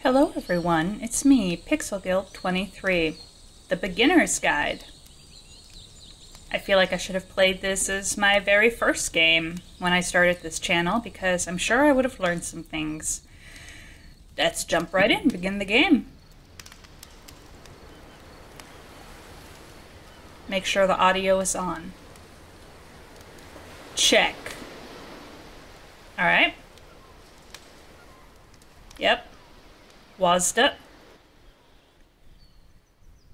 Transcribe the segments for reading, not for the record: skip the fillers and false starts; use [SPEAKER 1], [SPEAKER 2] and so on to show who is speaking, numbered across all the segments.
[SPEAKER 1] Hello everyone, it's me, PixelGuild23, the Beginner's Guide. I feel like I should have played this as my very first game when I started this channel because I'm sure I would have learned some things. Let's jump right in, begin the game. Make sure the audio is on. Check. Alright. Yep. WASD.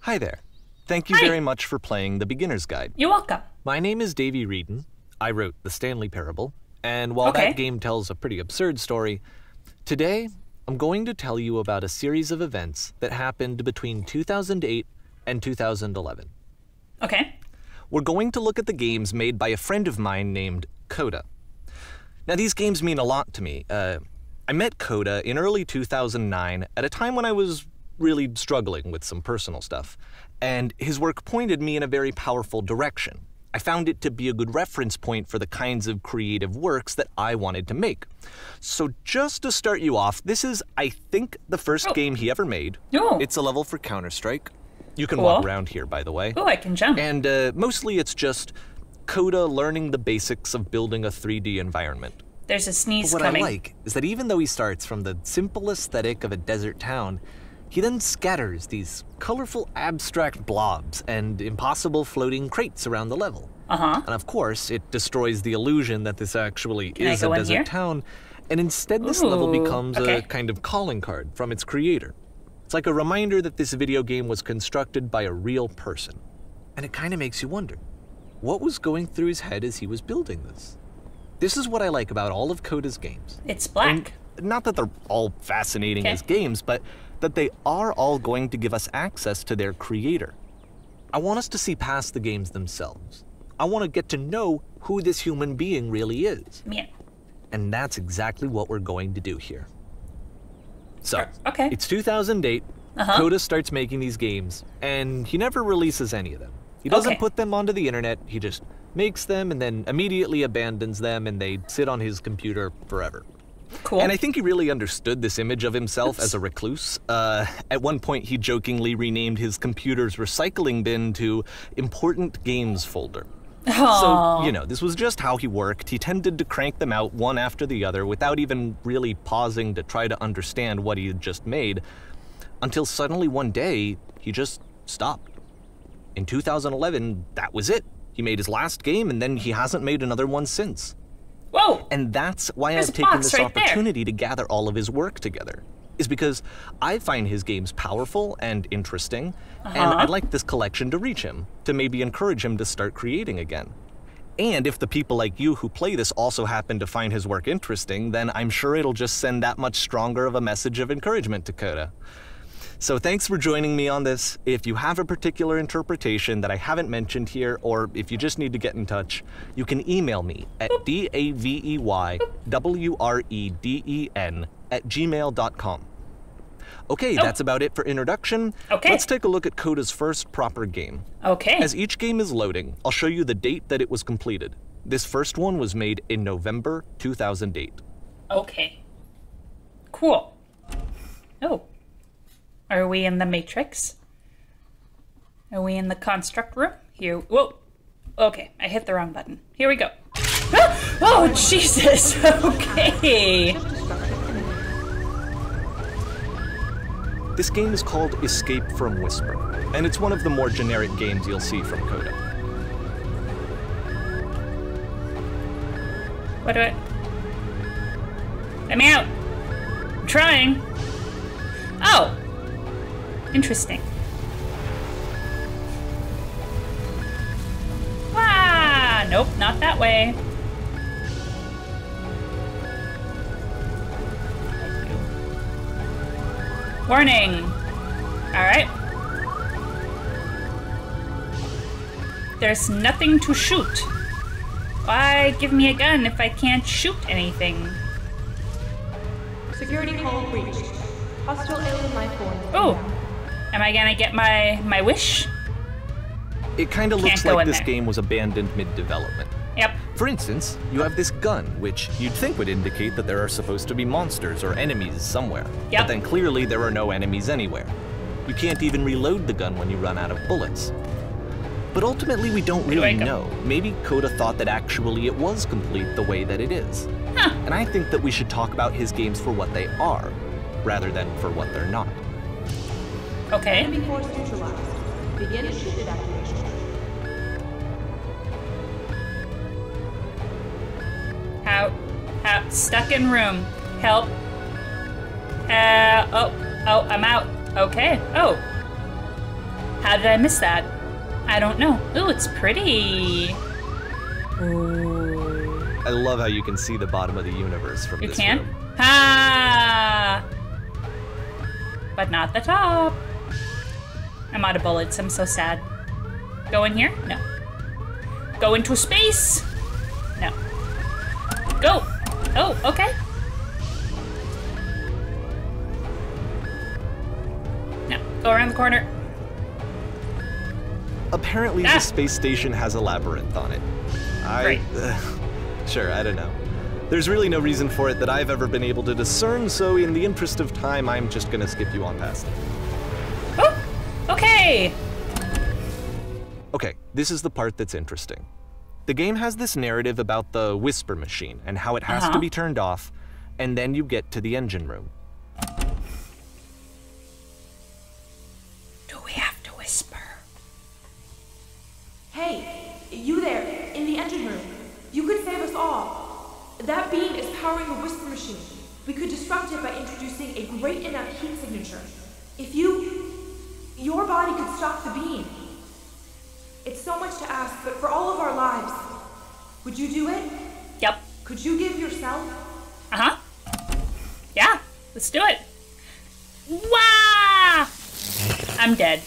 [SPEAKER 2] Hi there. Thank you very much for playing The Beginner's Guide.
[SPEAKER 1] You're welcome.
[SPEAKER 2] My name is Davey Reedon. I wrote The Stanley Parable, and while that game tells a pretty absurd story, today I'm going to tell you about a series of events that happened between 2008 and 2011.
[SPEAKER 1] Okay.
[SPEAKER 2] We're going to look at the games made by a friend of mine named Coda. Now, these games mean a lot to me. I met Coda in early 2009 at a time when I was really struggling with some personal stuff, and his work pointed me in a very powerful direction. I found it to be a good reference point for the kinds of creative works that I wanted to make. So just to start you off, this is, I think, the first game he ever made.
[SPEAKER 1] Oh.
[SPEAKER 2] It's a level for Counter-Strike. You can walk around here, by the way.
[SPEAKER 1] Oh, I can jump.
[SPEAKER 2] And mostly it's just Coda learning the basics of building a 3D environment.
[SPEAKER 1] There's a sneeze
[SPEAKER 2] What
[SPEAKER 1] coming.
[SPEAKER 2] I like is that even though he starts from the simple aesthetic of a desert town, he then scatters these colorful abstract blobs and impossible floating crates around the level. And of course, it destroys the illusion that this actually is a desert town, and instead this level becomes a kind of calling card from its creator. It's like a reminder that this video game was constructed by a real person. And it kind of makes you wonder, what was going through his head as he was building this? This is what I like about all of Coda's games.
[SPEAKER 1] It's black.
[SPEAKER 2] And not that they're all fascinating as games, but that they are all going to give us access to their creator. I want us to see past the games themselves. I want to get to know who this human being really is.
[SPEAKER 1] Yeah.
[SPEAKER 2] And that's exactly what we're going to do here. So,
[SPEAKER 1] Okay.
[SPEAKER 2] it's 2008, Coda starts making these games, and he never releases any of them. He doesn't put them onto the internet, he just makes them and then immediately abandons them, and they sit on his computer forever.
[SPEAKER 1] Cool.
[SPEAKER 2] And I think he really understood this image of himself as a recluse. At one point, he jokingly renamed his computer's recycling bin to Important Games Folder. So, you know, this was just how he worked. He tended to crank them out one after the other without even really pausing to try to understand what he had just made, until suddenly one day, he just stopped. In 2011, that was it. He made his last game, and then he hasn't made another one since.
[SPEAKER 1] Whoa!
[SPEAKER 2] And that's why I've taken this opportunity to gather all of his work together, is because I find his games powerful and interesting, and I'd like this collection to reach him, to maybe encourage him to start creating again. And if the people like you who play this also happen to find his work interesting, then I'm sure it'll just send that much stronger of a message of encouragement to Coda. So thanks for joining me on this. If you have a particular interpretation that I haven't mentioned here, or if you just need to get in touch, you can email me at daveywreden@gmail.com. Okay, that's about it for introduction. Let's take a look at Coda's first proper game. As each game is loading, I'll show you the date that it was completed. This first one was made in November 2008.
[SPEAKER 1] Okay. Cool. Oh. Are we in the Matrix? Are we in the construct room? Here. Whoa. Okay, I hit the wrong button. Here we go. Ah! Oh, Jesus. Okay.
[SPEAKER 2] This game is called Escape from Whisper, and it's one of the more generic games you'll see from Coda.
[SPEAKER 1] What do I... I'm out. I'm trying. Oh. Interesting. Ah, nope, not that way. Warning. All right. There's nothing to shoot. Why give me a gun if I can't shoot anything?
[SPEAKER 3] Security call reached. Hostile alien life form.
[SPEAKER 1] Oh. Am I gonna get my wish?
[SPEAKER 2] It kind of looks like this game was abandoned mid-development.
[SPEAKER 1] Yep.
[SPEAKER 2] For instance, you have this gun, which you'd think would indicate that there are supposed to be monsters or enemies somewhere.
[SPEAKER 1] Yep.
[SPEAKER 2] But then clearly there are no enemies anywhere. You can't even reload the gun when you run out of bullets. But ultimately we don't really know. Maybe Coda thought that actually it was complete the way that it is.
[SPEAKER 1] Huh.
[SPEAKER 2] And I think that we should talk about his games for what they are, rather than for what they're not.
[SPEAKER 1] Okay.
[SPEAKER 3] Enemy force neutralized. Begin shield evacuation.
[SPEAKER 1] How, stuck in room. Help. Oh, I'm out. Okay. Oh. How did I miss that? I don't know. Ooh, it's pretty. Ooh.
[SPEAKER 2] I love how you can see the bottom of the universe from this
[SPEAKER 1] You
[SPEAKER 2] room.
[SPEAKER 1] can? Ha! But not the top. I'm out of bullets. I'm so sad. Go in here? No. Go into space? No. Go! Oh, okay. No. Go around the corner.
[SPEAKER 2] Apparently the space station has a labyrinth on it.
[SPEAKER 1] Great.
[SPEAKER 2] Sure, I don't know. There's really no reason for it that I've ever been able to discern, so in the interest of time, I'm just gonna skip you on past it.
[SPEAKER 1] Oh! Okay!
[SPEAKER 2] Okay, this is the part that's interesting. The game has this narrative about the whisper machine and how it has to be turned off, and then you get to the engine room.
[SPEAKER 1] Do we have to whisper?
[SPEAKER 3] Hey, you there, in the engine room. You could save us all. That beam is powering the whisper machine. We could disrupt it by introducing a great enough heat signature. If your body could stop the beam. It's so much to ask, but for all of our lives, would you do it?
[SPEAKER 1] Yep.
[SPEAKER 3] Could you give yourself?
[SPEAKER 1] Uh-huh. Yeah, let's do it. Wah! I'm dead.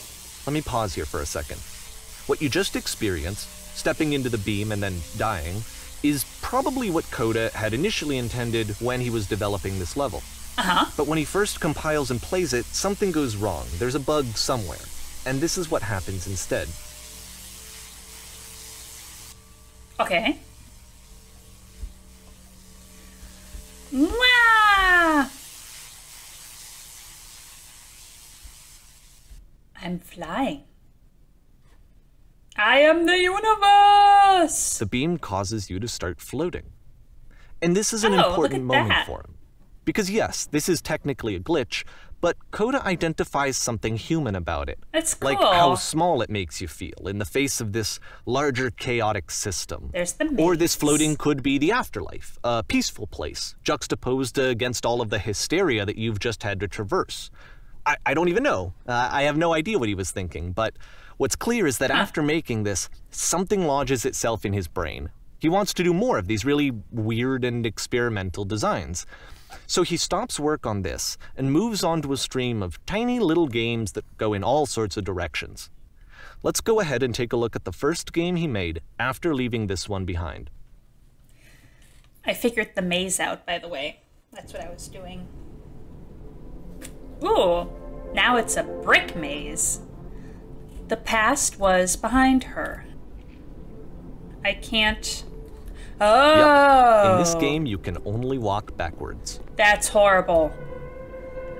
[SPEAKER 2] Let me pause here for a second. What you just experienced, stepping into the beam and then dying, is probably what Coda had initially intended when he was developing this level.
[SPEAKER 1] Uh-huh.
[SPEAKER 2] But when he first compiles and plays it, something goes wrong. There's a bug somewhere. And this is what happens instead.
[SPEAKER 1] Okay. Wah! I'm flying. I am the universe!
[SPEAKER 2] The beam causes you to start floating. And this is an important moment for him. Because yes, this is technically a glitch, but Coda identifies something human about it.
[SPEAKER 1] That's cool.
[SPEAKER 2] Like how small it makes you feel in the face of this larger chaotic system.
[SPEAKER 1] There's the maze.
[SPEAKER 2] Or this floating could be the afterlife, a peaceful place, juxtaposed against all of the hysteria that you've just had to traverse. I don't even know. I have no idea what he was thinking, but what's clear is that after making this, something lodges itself in his brain. He wants to do more of these really weird and experimental designs. So he stops work on this and moves on to a stream of tiny little games that go in all sorts of directions. Let's go ahead and take a look at the first game he made after leaving this one behind.
[SPEAKER 1] I figured the maze out, by the way. That's what I was doing. Ooh, now it's a brick maze. The past was behind her. I can't... Oh!
[SPEAKER 2] Yep. In this game, you can only walk backwards.
[SPEAKER 1] That's horrible.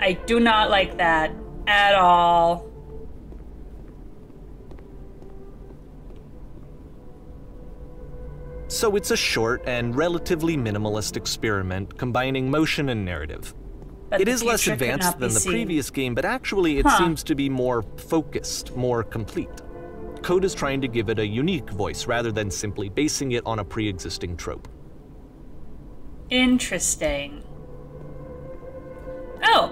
[SPEAKER 1] I do not like that at all.
[SPEAKER 2] So it's a short and relatively minimalist experiment combining motion and narrative.
[SPEAKER 1] But
[SPEAKER 2] it is less advanced than the previous game, but actually it seems to be more focused, more complete. Coda's trying to give it a unique voice rather than simply basing it on a pre-existing trope.
[SPEAKER 1] Interesting. Oh!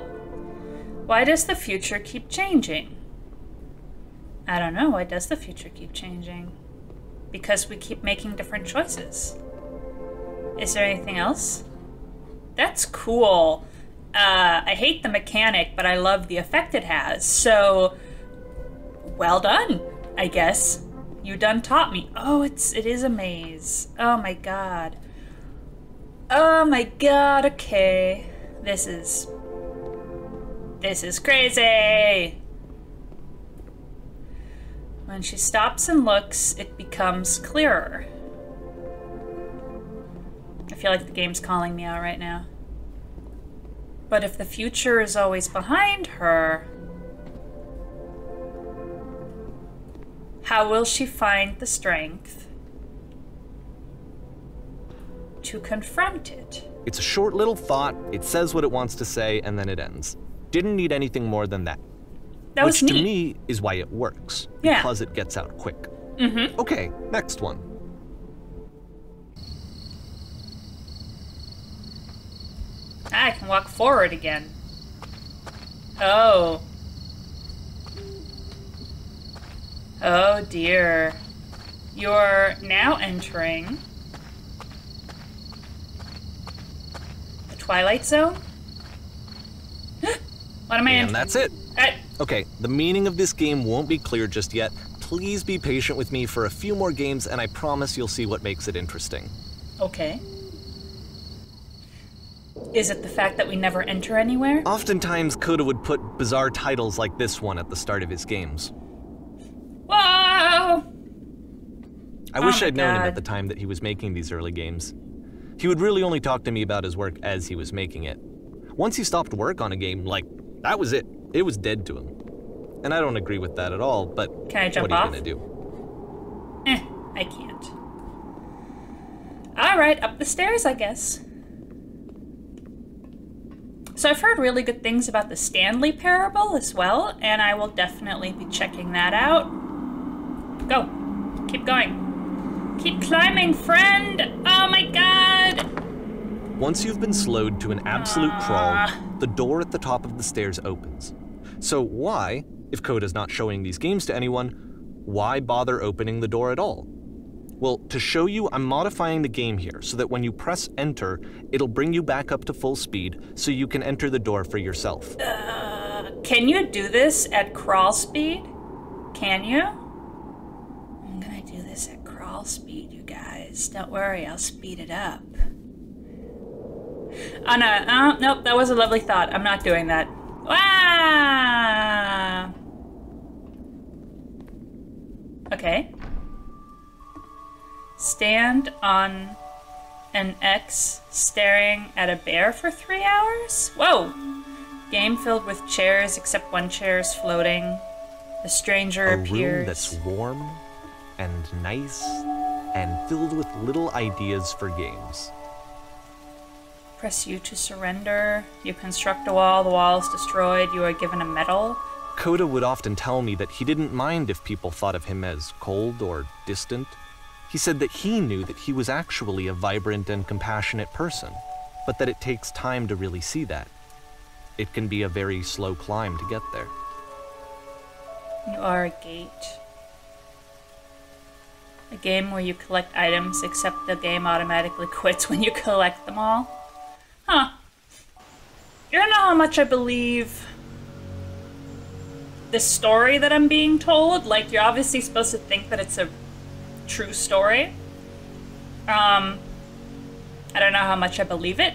[SPEAKER 1] Why does the future keep changing? I don't know. Why does the future keep changing? Because we keep making different choices. Is there anything else? That's cool. I hate the mechanic, but I love the effect it has. So, well done, I guess. You done taught me. Oh, it is a maze. Oh my god. Oh my god, okay. This is crazy. When she stops and looks, it becomes clearer. feel like the game's calling me out right now. But if the future is always behind her, how will she find the strength to confront it?
[SPEAKER 2] It's a short little thought, it says what it wants to say, and then it ends. Didn't need anything more than that.
[SPEAKER 1] That was
[SPEAKER 2] neat. Which to
[SPEAKER 1] neat.
[SPEAKER 2] me is why it works.
[SPEAKER 1] Yeah.
[SPEAKER 2] Because it gets out quick.
[SPEAKER 1] Mm-hmm.
[SPEAKER 2] Okay, next one.
[SPEAKER 1] I can walk forward again. Oh. Oh dear. You're now entering the Twilight Zone? What am I entering?
[SPEAKER 2] And that's it. Okay, the meaning of this game won't be clear just yet. Please be patient with me for a few more games, and I promise you'll see what makes it interesting.
[SPEAKER 1] Okay. Is it the fact that we never enter anywhere?
[SPEAKER 2] Oftentimes, Coda would put bizarre titles like this one at the start of his games.
[SPEAKER 1] Whoa!
[SPEAKER 2] I wish I'd known him at the time that he was making these early games. He would really only talk to me about his work as he was making it. Once he stopped work on a game, like, that was it. It was dead to him. And I don't agree with that at all, but
[SPEAKER 1] can I jump
[SPEAKER 2] what are you
[SPEAKER 1] off?
[SPEAKER 2] gonna do?
[SPEAKER 1] I can't. Alright, up the stairs, I guess. So I've heard really good things about the Stanley Parable as well, and I will definitely be checking that out. Go. Keep going. Keep climbing, friend! Oh my god!
[SPEAKER 2] Once you've been slowed to an absolute crawl, the door at the top of the stairs opens. So why, if Coda's not showing these games to anyone, why bother opening the door at all? Well, to show you, I'm modifying the game here so that when you press enter, it'll bring you back up to full speed so you can enter the door for yourself.
[SPEAKER 1] Can you do this at crawl speed? Can you? I'm gonna do this at crawl speed, you guys. Don't worry, I'll speed it up. Oh no, nope, that was a lovely thought. I'm not doing that. Ah! Okay. Stand on an X staring at a bear for 3 hours? Whoa! Game filled with chairs, except one chair is floating. A stranger appears.
[SPEAKER 2] A room that's warm and nice and filled with little ideas for games.
[SPEAKER 1] Press U to surrender. You construct a wall, the wall is destroyed, you are given a medal.
[SPEAKER 2] Coda would often tell me that he didn't mind if people thought of him as cold or distant. He said that he knew that he was actually a vibrant and compassionate person, but that it takes time to really see that. It can be a very slow climb to get there.
[SPEAKER 1] You are a gate. A game where you collect items, except the game automatically quits when you collect them all. Huh. You don't know how much I believe the story that I'm being told. Like, you're obviously supposed to think that it's a true story. I don't know how much I believe it,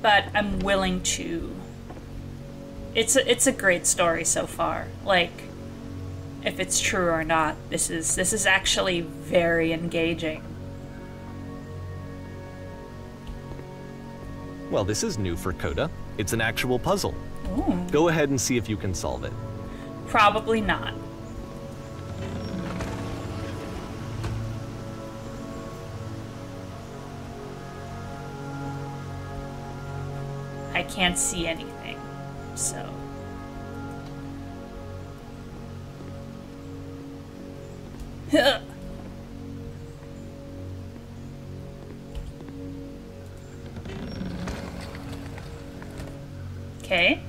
[SPEAKER 1] but I'm willing to. It's a great story so far. Like, if it's true or not, this is actually very engaging.
[SPEAKER 2] Well, this is new for Coda. It's an actual puzzle.
[SPEAKER 1] Ooh.
[SPEAKER 2] Go ahead and see if you can solve it.
[SPEAKER 1] Probably not. I can't see anything, so. Okay.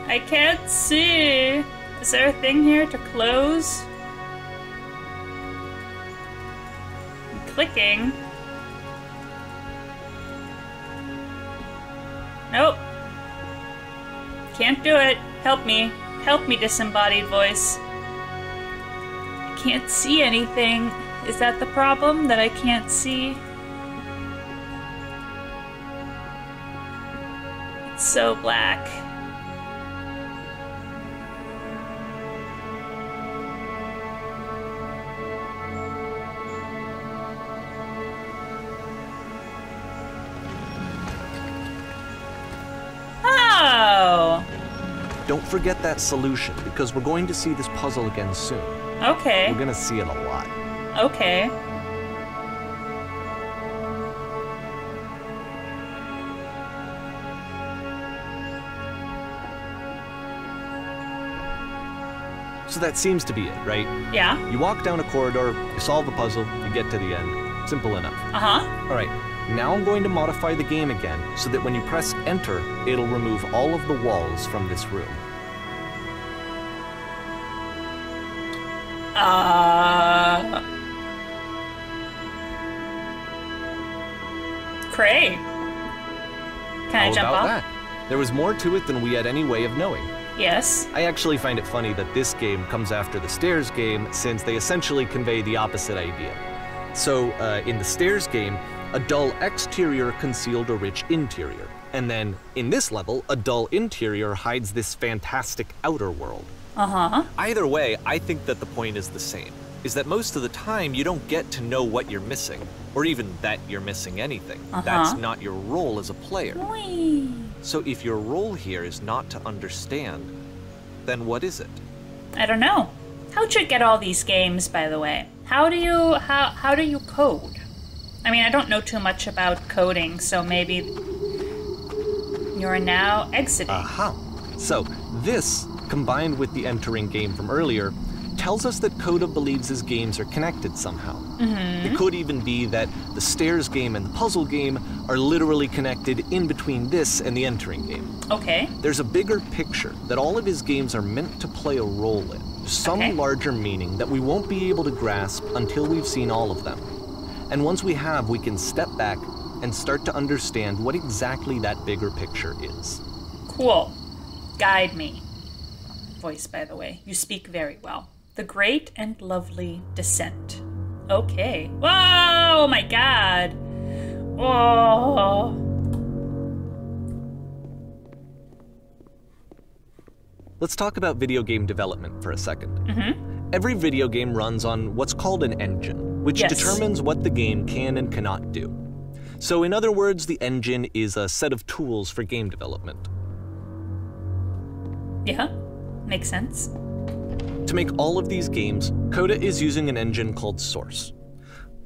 [SPEAKER 1] I can't see. Is there a thing here to close? I'm clicking. Nope. Can't do it. Help me. Help me, disembodied voice. I can't see anything. Is that the problem? That I can't see? It's so black.
[SPEAKER 2] don't forget that solution, because we're going to see this puzzle again soon.
[SPEAKER 1] Okay.
[SPEAKER 2] We're gonna see it a lot.
[SPEAKER 1] Okay.
[SPEAKER 2] So that seems to be it, right?
[SPEAKER 1] Yeah.
[SPEAKER 2] You walk down a corridor, you solve the puzzle, you get to the end. Simple enough.
[SPEAKER 1] Uh-huh.
[SPEAKER 2] All right, now I'm going to modify the game again so that when you press enter, it'll remove all of the walls from this room.
[SPEAKER 1] Cray. Can I jump off?
[SPEAKER 2] That? There was more to it than we had any way of knowing.
[SPEAKER 1] Yes.
[SPEAKER 2] I actually find it funny that this game comes after the Stairs game, since they essentially convey the opposite idea. So, in the Stairs game, a dull exterior concealed a rich interior. And then, in this level, a dull interior hides this fantastic outer world.
[SPEAKER 1] Uh-huh.
[SPEAKER 2] Either way, I think that the point is the same, is that most of the time you don't get to know what you're missing, or even that you're missing anything. That's not your role as a player.
[SPEAKER 1] Whee.
[SPEAKER 2] So if your role here is not to understand, then what is it?
[SPEAKER 1] I don't know. How'd you get all these games, by the way? How do you code? I mean, I don't know too much about coding, so maybe you're now exiting.
[SPEAKER 2] Aha. So this, combined with the entering game from earlier, tells us that Coda believes his games are connected somehow. It could even be that the Stairs game and the puzzle game are literally connected in between this and the entering game.
[SPEAKER 1] Okay.
[SPEAKER 2] There's a bigger picture that all of his games are meant to play a role in. Some larger meaning that we won't be able to grasp until we've seen all of them. And once we have, we can step back and start to understand what exactly that bigger picture is.
[SPEAKER 1] Cool. Guide me. Voice, by the way. You speak very well. The Great and Lovely Descent. Okay. Whoa! Oh my god. Whoa.
[SPEAKER 2] Let's talk about video game development for a second. Every video game runs on what's called an engine, which determines what the game can and cannot do. So in other words, the engine is a set of tools for game development.
[SPEAKER 1] Yeah, makes sense.
[SPEAKER 2] To make all of these games, Coda is using an engine called Source.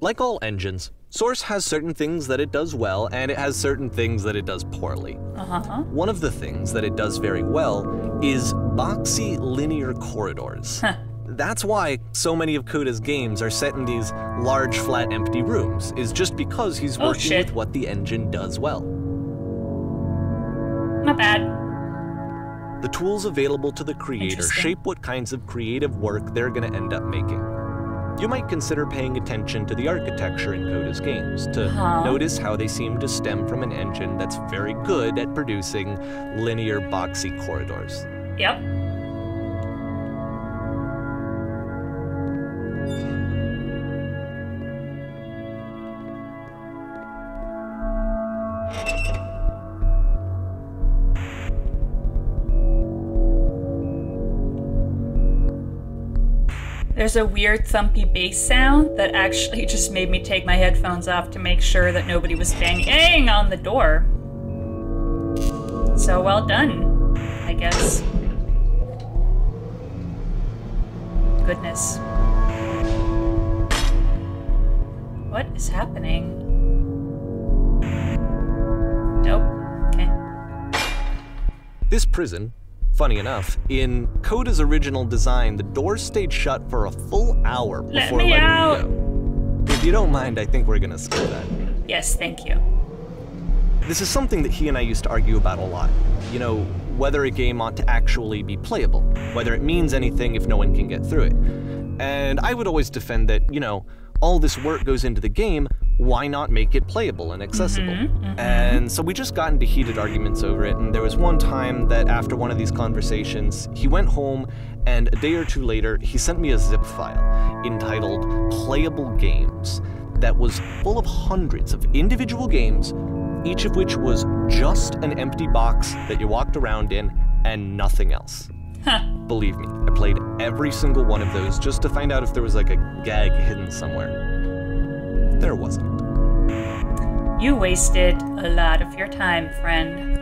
[SPEAKER 2] Like all engines, Source has certain things that it does well, and it has certain things that it does poorly. One of the things that it does very well is boxy linear corridors. That's why so many of Coda's games are set in these large, flat, empty rooms, is just because he's working with what the engine does well.
[SPEAKER 1] Not bad.
[SPEAKER 2] The tools available to the creator shape what kinds of creative work they're going to end up making. You might consider paying attention to the architecture in Coda's games, to notice how they seem to stem from an engine that's very good at producing linear, boxy corridors.
[SPEAKER 1] Yep. There's a weird thumpy bass sound that actually just made me take my headphones off to make sure that nobody was banging on the door. So well done, I guess. Goodness. What is happening? Nope. Okay.
[SPEAKER 2] This prison, funny enough, in Coda's original design, the doors stayed shut for a full hour before letting you go. If you don't mind, I think we're gonna skip that.
[SPEAKER 1] Yes, thank you.
[SPEAKER 2] This is something that he and I used to argue about a lot. You know, whether a game ought to actually be playable, whether it means anything if no one can get through it. And I would always defend that, you know, all this work goes into the game, why not make it playable and accessible? And so we just got into heated arguments over it, and there was one time that after one of these conversations, he went home, and a day or two later, he sent me a zip file entitled Playable Games that was full of hundreds of individual games, each of which was just an empty box that you walked around in and nothing else. Believe me, I played every single one of those just to find out if there was like a gag hidden somewhere. There wasn't.
[SPEAKER 1] You wasted a lot of your time, friend.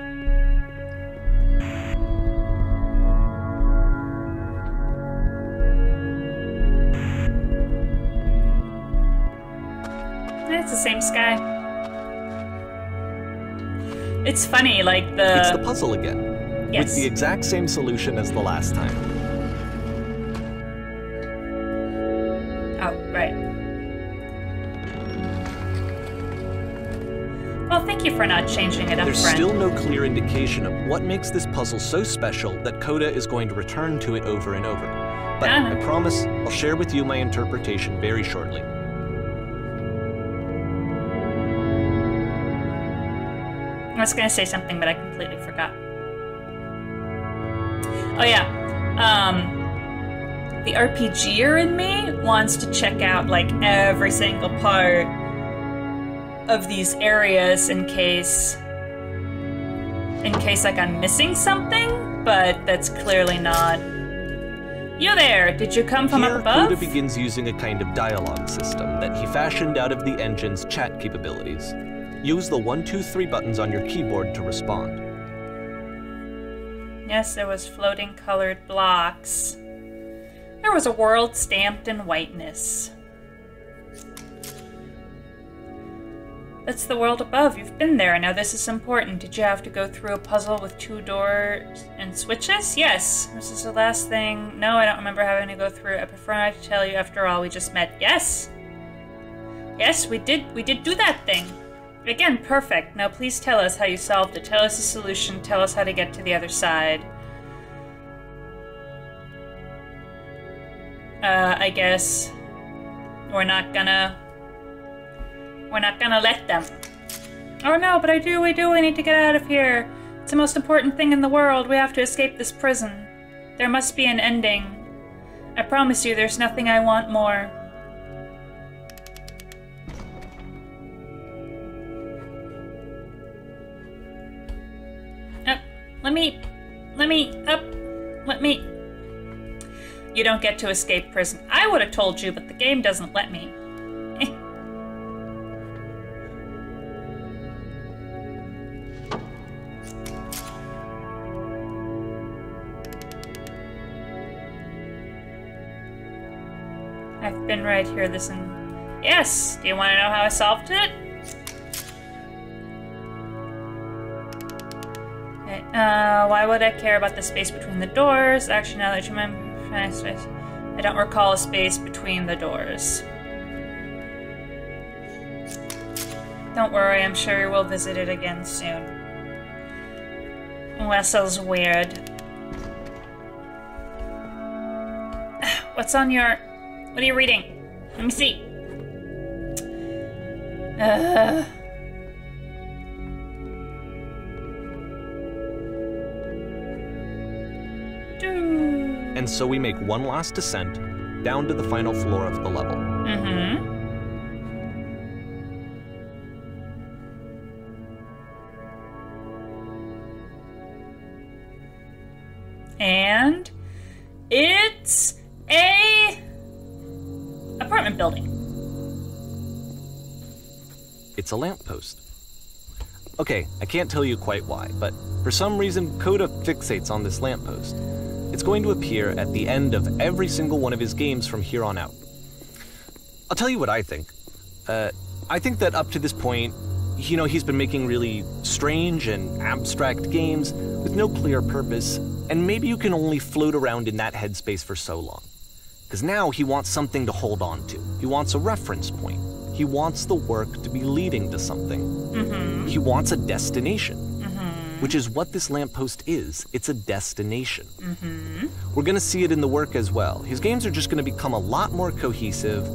[SPEAKER 1] same sky? It's funny, like
[SPEAKER 2] It's the puzzle again.
[SPEAKER 1] Yes.
[SPEAKER 2] With the exact same solution as the last time.
[SPEAKER 1] Oh, right. Well, thank you for not changing it up,
[SPEAKER 2] There's
[SPEAKER 1] friend.
[SPEAKER 2] still no clear indication of what makes this puzzle so special that Coda is going to return to it over and over. But I promise I'll share with you my interpretation very shortly.
[SPEAKER 1] I was going to say something, but I completely forgot. Oh, yeah. The RPGer in me wants to check out, like, every single part of these areas in case, like, I'm missing something, but that's clearly not. You there! Did you come from up above?
[SPEAKER 2] Coda begins using a kind of dialogue system that he fashioned out of the engine's chat capabilities. Use the 1, 2, 3 buttons on your keyboard to respond.
[SPEAKER 1] Yes, there was floating colored blocks. There was a world stamped in whiteness. That's the world above. You've been there. Now this is important. Did you have to go through a puzzle with 2 doors and switches? Yes. This is the last thing. No, I don't remember having to go through. I prefer not to tell you. After all, we just met. Yes. Yes, we did do that thing. Again, perfect. Now please tell us how you solved it. Tell us the solution. Tell us how to get to the other side. I guess we're not gonna let them. Oh no, but we need to get out of here. It's the most important thing in the world. We have to escape this prison. There must be an ending. I promise you there's nothing I want more. Let me. You don't get to escape prison. I would have told you, but the game doesn't let me. I've been right here Yes! Do you want to know how I solved it? Okay, why would I care about the space between the doors? Actually, now that you remember, I don't recall a space between the doors. Don't worry, I'm sure we'll visit it again soon. Wessel's weird. What are you reading? Let me see.
[SPEAKER 2] And so we make one last descent down to the final floor of the level.
[SPEAKER 1] Mm-hmm. And it's a apartment building.
[SPEAKER 2] It's a lamppost. Okay, I can't tell you quite why, but for some reason Coda fixates on this lamppost. It's going to appear at the end of every single one of his games from here on out. I'll tell you what I think. I think that up to this point, he's been making really strange and abstract games with no clear purpose, and maybe you can only float around in that headspace for so long. Because now he wants something to hold on to. He wants a reference point. He wants the work to be leading to something.
[SPEAKER 1] Mm-hmm.
[SPEAKER 2] He wants a destination. Which is what this lamppost is. It's a destination.
[SPEAKER 1] Mm-hmm.
[SPEAKER 2] We're going to see it in the work as well. His games are just going to become a lot more cohesive,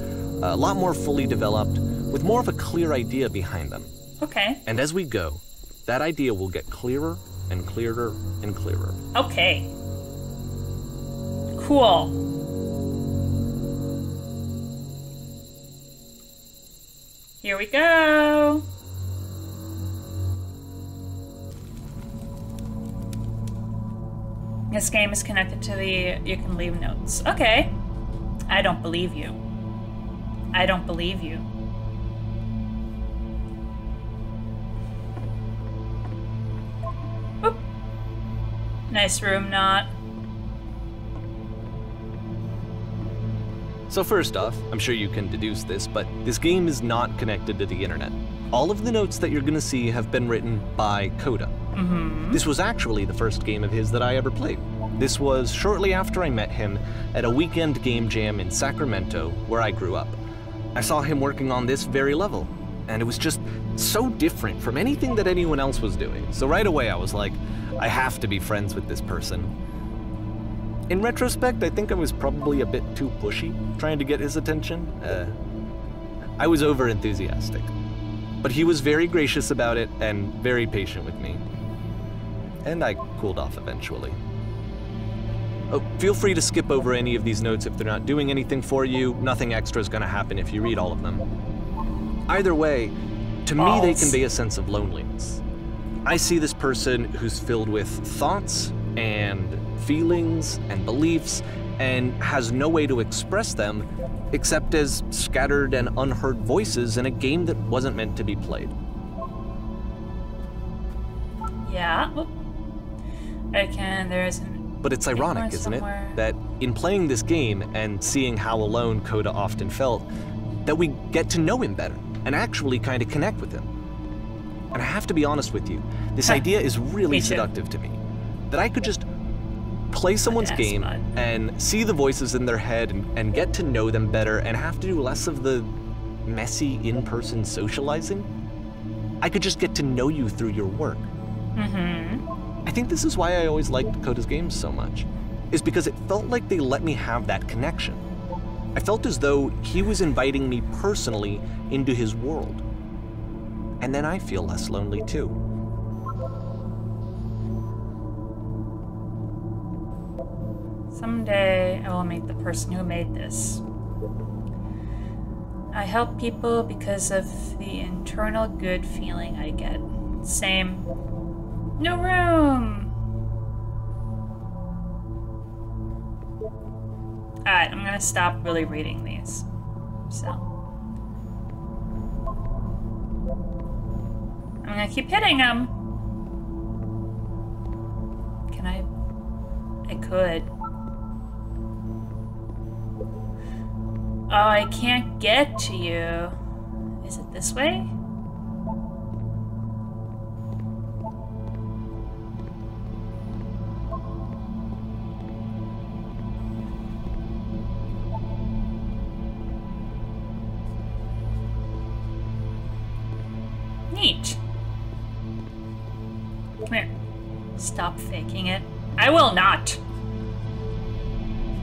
[SPEAKER 2] a lot more fully developed, with more of a clear idea behind them.
[SPEAKER 1] Okay.
[SPEAKER 2] And as we go, that idea will get clearer and clearer and clearer.
[SPEAKER 1] Okay. Cool. Here we go. This game is connected to you can leave notes. Okay. I don't believe you. I don't believe you. Oop. Nice room, not.
[SPEAKER 2] So first off, I'm sure you can deduce this, but this game is not connected to the internet. All of the notes that you're gonna see have been written by Coda. This was actually the first game of his that I ever played. This was shortly after I met him at a weekend game jam in Sacramento, where I grew up. I saw him working on this very level, and it was just so different from anything that anyone else was doing. So right away I was like, I have to be friends with this person. In retrospect, I think I was probably a bit too pushy trying to get his attention. I was over-enthusiastic. But he was very gracious about it and very patient with me. And I cooled off eventually. Oh, feel free to skip over any of these notes if they're not doing anything for you. Nothing extra is going to happen if you read all of them. Either way, to me they convey a sense of loneliness. I see this person who's filled with thoughts and feelings and beliefs and has no way to express them except as scattered and unheard voices in a game that wasn't meant to be played.
[SPEAKER 1] Yeah. There's
[SPEAKER 2] But it's ironic, isn't it, that in playing this game and seeing how alone Coda often felt, that we get to know him better and actually kind of connect with him. And I have to be honest with you, this idea is really seductive to me. That I could just play someone's game and see the voices in their head and get to know them better and have to do less of the messy in-person socializing. I could just get to know you through your work. I think this is why I always liked Coda's games so much, is because it felt like they let me have that connection. I felt as though he was inviting me personally into his world. And then I feel less lonely too.
[SPEAKER 1] Someday I will meet the person who made this. I help people because of the internal good feeling I get. Same. No room! Alright, I'm gonna stop really reading these. So. I'm gonna keep hitting them. Can I could. Oh, I can't get to you. Is it this way? Neat. Come here. Stop faking it. I will not.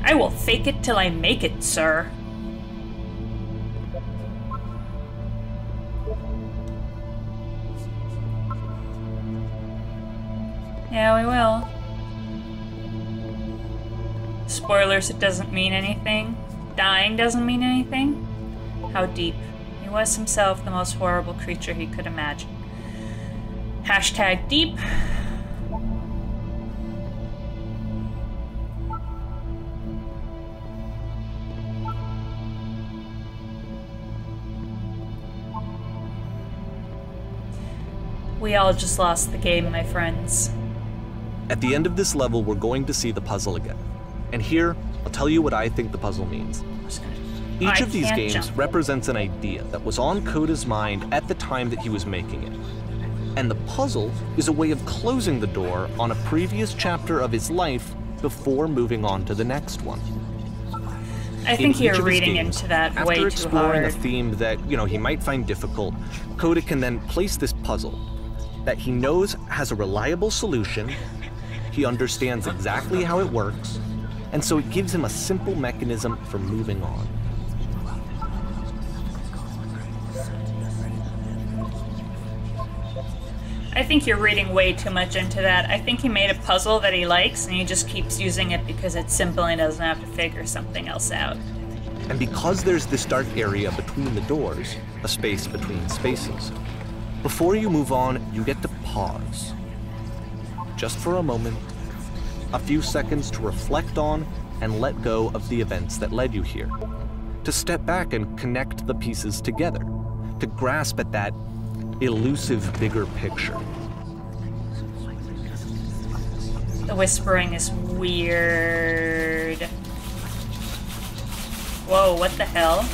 [SPEAKER 1] I will fake it till I make it, sir. Yeah, we will. Spoilers, it doesn't mean anything. Dying doesn't mean anything. How deep. He was himself the most horrible creature he could imagine. Hashtag deep. We all just lost the game, my friends.
[SPEAKER 2] At the end of this level, we're going to see the puzzle again. And here, I'll tell you what I think the puzzle means. Each of these games represents an idea that was on Coda's mind at the time that he was making it. And the puzzle is a way of closing the door on a previous chapter of his life before moving on to the next one.
[SPEAKER 1] I think you're reading into that way too hard. After exploring a
[SPEAKER 2] theme that, he might find difficult, Coda can then place this puzzle that he knows has a reliable solution, he understands exactly how it works, and so it gives him a simple mechanism for moving on.
[SPEAKER 1] I think you're reading way too much into that. I think he made a puzzle that he likes, and he just keeps using it because it's simple and he doesn't have to figure something else out.
[SPEAKER 2] And because there's this dark area between the doors, a space between spaces, before you move on, you get to pause. Just for a moment, a few seconds to reflect on and let go of the events that led you here. To step back and connect the pieces together. To grasp at that elusive bigger picture.
[SPEAKER 1] The whispering is weird. Whoa, what the hell?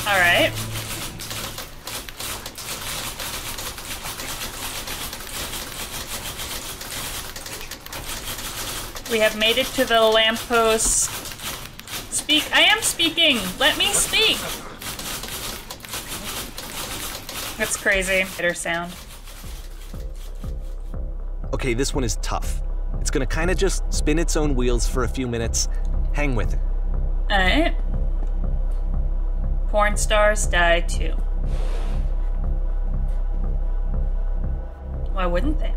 [SPEAKER 1] Alright. We have made it to the lamppost. Speak. I am speaking! Let me speak! That's crazy. Bitter sound.
[SPEAKER 2] Okay, this one is tough. It's gonna kinda just spin its own wheels for a few minutes. Hang with it.
[SPEAKER 1] Alright. Porn stars die too. Why wouldn't they?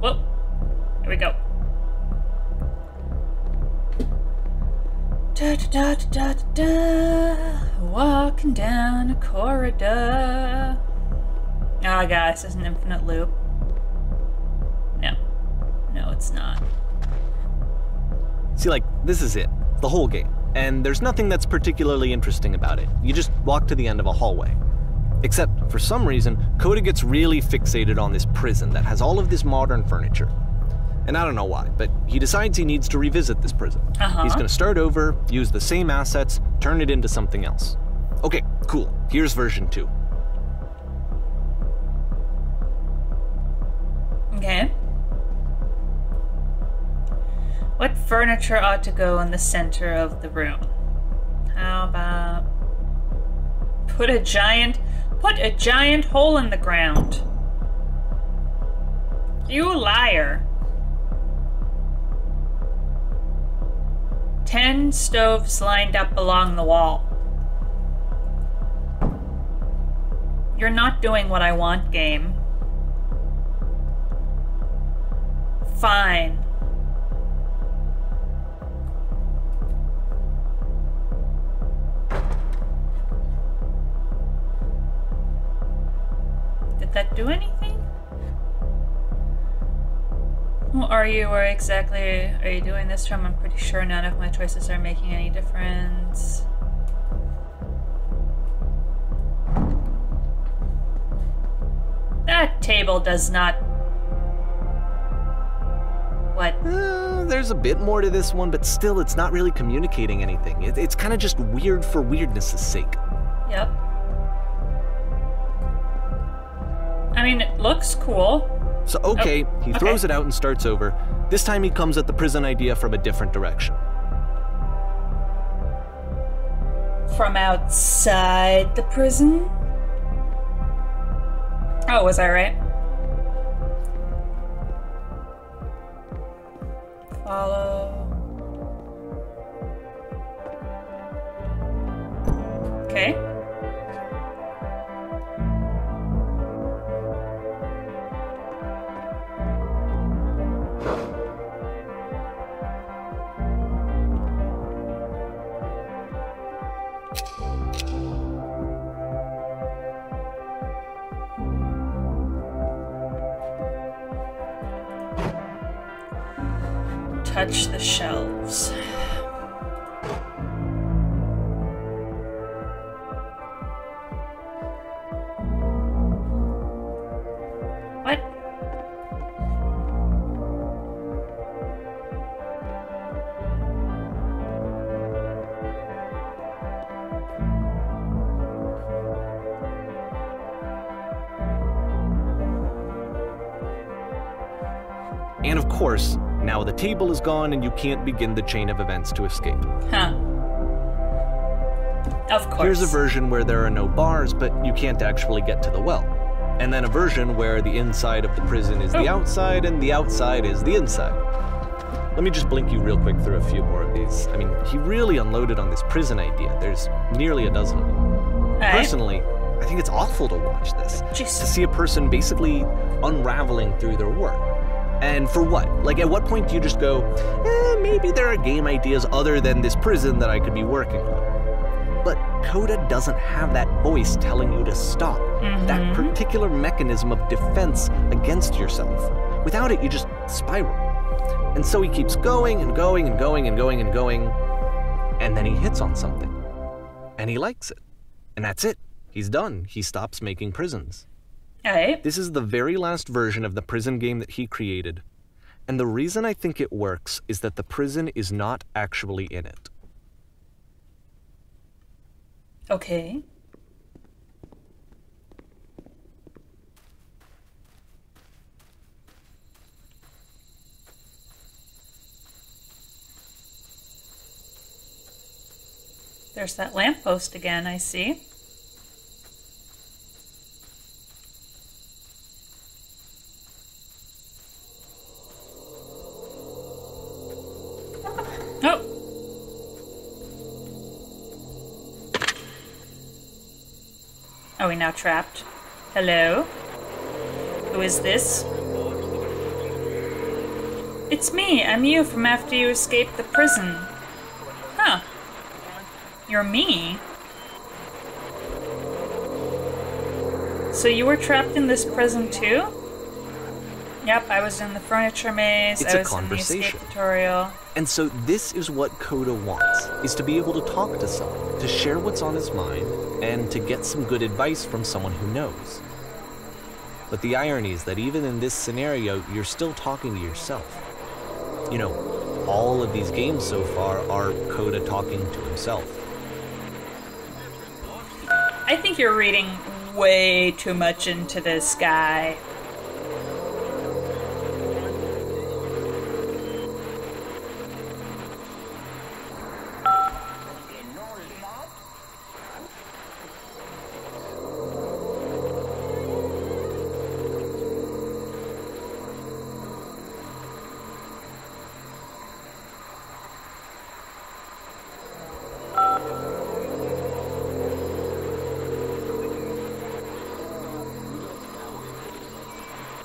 [SPEAKER 1] Whoa. Here we go. Da da da da da da. Walking down a corridor. Oh, guys, this is an infinite loop. No. No, it's not.
[SPEAKER 2] See, like, this is it. The whole game. And there's nothing that's particularly interesting about it. You just walk to the end of a hallway. Except, for some reason, Coda gets really fixated on this prison that has all of this modern furniture. And I don't know why, but he decides he needs to revisit this prison. He's gonna start over, use the same assets, turn it into something else. Okay, cool. Here's version 2.
[SPEAKER 1] Okay. What furniture ought to go in the center of the room? How about... Put a giant hole in the ground. You liar. 10 stoves lined up along the wall. You're not doing what I want, game. Fine. Did that do anything? Who are you? Where exactly are you doing this from? I'm pretty sure none of my choices are making any difference. That table does not... What?
[SPEAKER 2] There's a bit more to this one, but still, it's not really communicating anything. It's kind of just weird for weirdness' sake.
[SPEAKER 1] Yep. I mean, it looks cool.
[SPEAKER 2] So, okay, he throws it out and starts over. This time he comes at the prison idea from a different direction.
[SPEAKER 1] From outside the prison? Oh, was I right? Follow. Okay. Touch the shelves. What?
[SPEAKER 2] And of course, now the table is gone and you can't begin the chain of events to escape.
[SPEAKER 1] Huh. Of course.
[SPEAKER 2] Here's a version where there are no bars, but you can't actually get to the well. And then a version where the inside of the prison is the outside and the outside is the inside. Let me just blink you real quick through a few more of these. I mean, he really unloaded on this prison idea. There's nearly a dozen of them. Personally, I think it's awful to watch this. To see a person basically unraveling through their work. And for what? Like, at what point do you just go, maybe there are game ideas other than this prison that I could be working on? But Coda doesn't have that voice telling you to stop. That particular mechanism of defense against yourself. Without it, you just spiral. And so he keeps going and going and going and going and going, and then he hits on something. And he likes it. And that's it. He's done. He stops making prisons.
[SPEAKER 1] Alright.
[SPEAKER 2] This is the very last version of the prison game that he created. And the reason I think it works is that the prison is not actually in it.
[SPEAKER 1] Okay. There's that lamppost again, I see. Oh! Are we now trapped? Hello? Who is this? It's me. I'm you from after you escaped the prison. Huh. You're me? So you were trapped in this prison too? Yep, I was in the furniture maze.
[SPEAKER 2] It's
[SPEAKER 1] I
[SPEAKER 2] a
[SPEAKER 1] was
[SPEAKER 2] conversation.
[SPEAKER 1] in the escape tutorial.
[SPEAKER 2] And so this is what Coda wants, is to be able to talk to someone, to share what's on his mind, and to get some good advice from someone who knows. But the irony is that even in this scenario, you're still talking to yourself. You know, all of these games so far are Coda talking to himself.
[SPEAKER 1] I think you're reading way too much into this guy.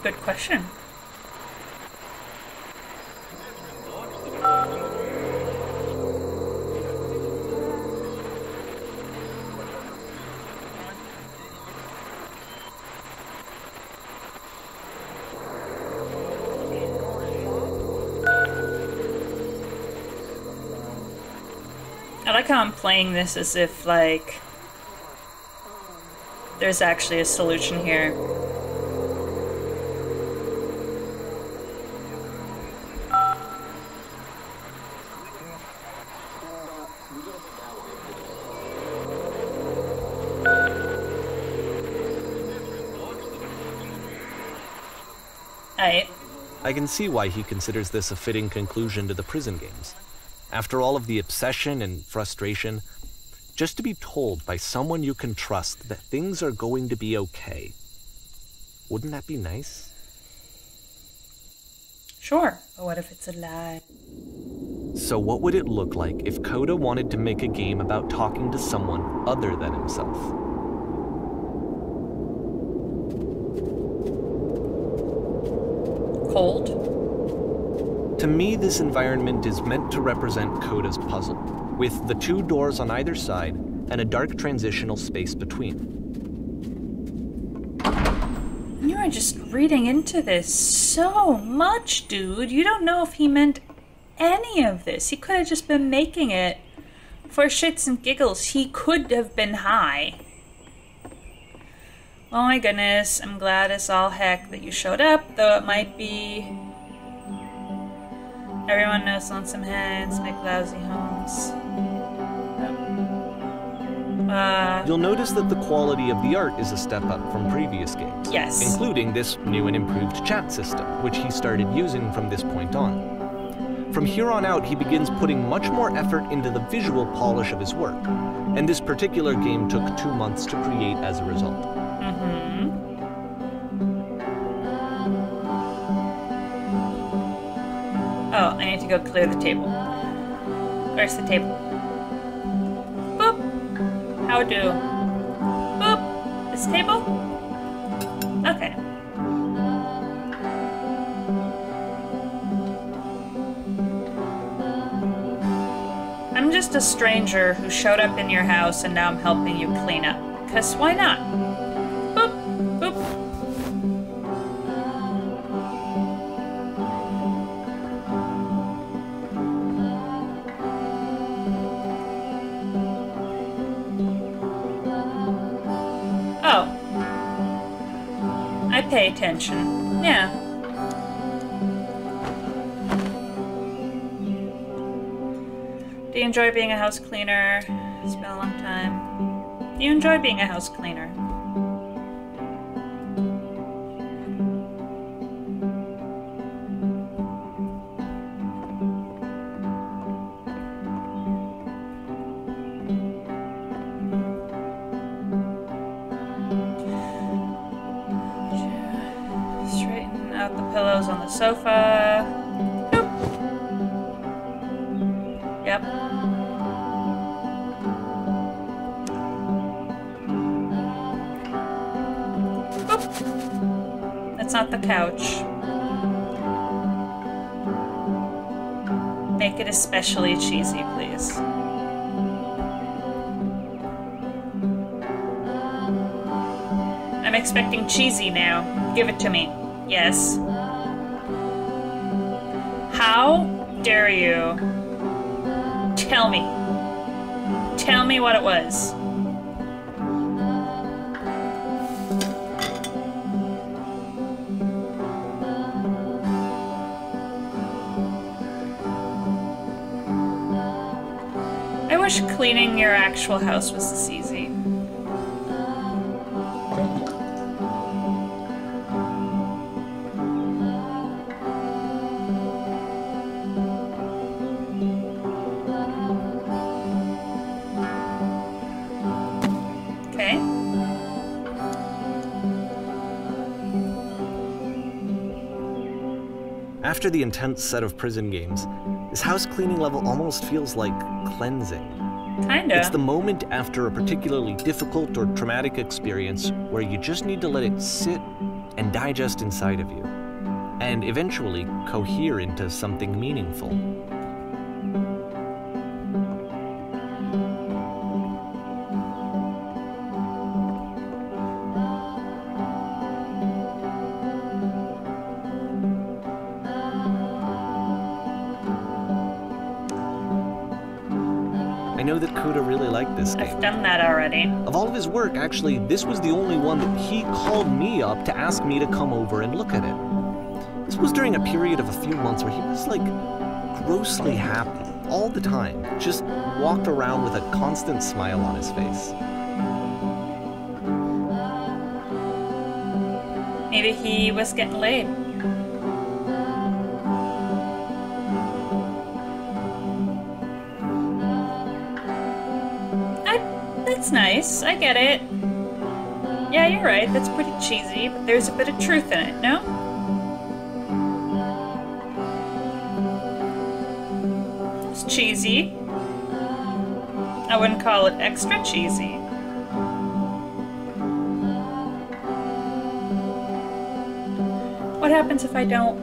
[SPEAKER 1] Good question. I like how I'm playing this as if, like, there's actually a solution here.
[SPEAKER 2] I can see why he considers this a fitting conclusion to the prison games. After all of the obsession and frustration, just to be told by someone you can trust that things are going to be okay. Wouldn't that be nice?
[SPEAKER 1] Sure, but what if it's a lie?
[SPEAKER 2] So what would it look like if Coda wanted to make a game about talking to someone other than himself?
[SPEAKER 1] Cold?
[SPEAKER 2] To me, this environment is meant to represent Coda's puzzle, with the two doors on either side and a dark transitional space between.
[SPEAKER 1] You are just reading into this so much, dude. You don't know if he meant any of this. He could have just been making it for shits and giggles. He could have been high. Oh my goodness, I'm glad as all heck that you showed up, though it might be... Everyone knows lonesome hands make lousy homes.
[SPEAKER 2] You'll notice that the quality of the art is a step up from previous games.
[SPEAKER 1] Yes.
[SPEAKER 2] Including this new and improved chat system, which he started using from this point on. From here on out, he begins putting much more effort into the visual polish of his work, and this particular game took 2 months to create as a result.
[SPEAKER 1] Oh, I need to go clear the table. Where's the table? Boop! How do? Boop! This table? Okay. I'm just a stranger who showed up in your house and now I'm helping you clean up. 'Cause why not? Boop! Boop! pay attention. Yeah. Do you enjoy being a house cleaner? It's been a long time. Do you enjoy being a house cleaner? Straighten out the pillows on the sofa. Boop. Yep. That's not the couch. Make it especially cheesy, please. I'm expecting cheesy now. Give it to me. Yes. How dare you? Tell me. Tell me what it was. I wish cleaning your actual house was this easy. Okay.
[SPEAKER 2] After the intense set of prison games, this house cleaning level almost feels like cleansing.
[SPEAKER 1] Kinda.
[SPEAKER 2] It's the moment after a particularly difficult or traumatic experience where you just need to let it sit and digest inside of you, and eventually cohere into something meaningful. I know that Coda really liked this game.
[SPEAKER 1] I've done that already.
[SPEAKER 2] Of all of his work, actually, this was the only one that he called me up to ask me to come over and look at it. This was during a period of a few months where he was, like, grossly happy all the time. Just walked around with a constant smile on his face.
[SPEAKER 1] Maybe he was getting laid. That's nice. I get it. Yeah, you're right. That's pretty cheesy, but there's a bit of truth in it, no? It's cheesy. I wouldn't call it extra cheesy. What happens if I don't?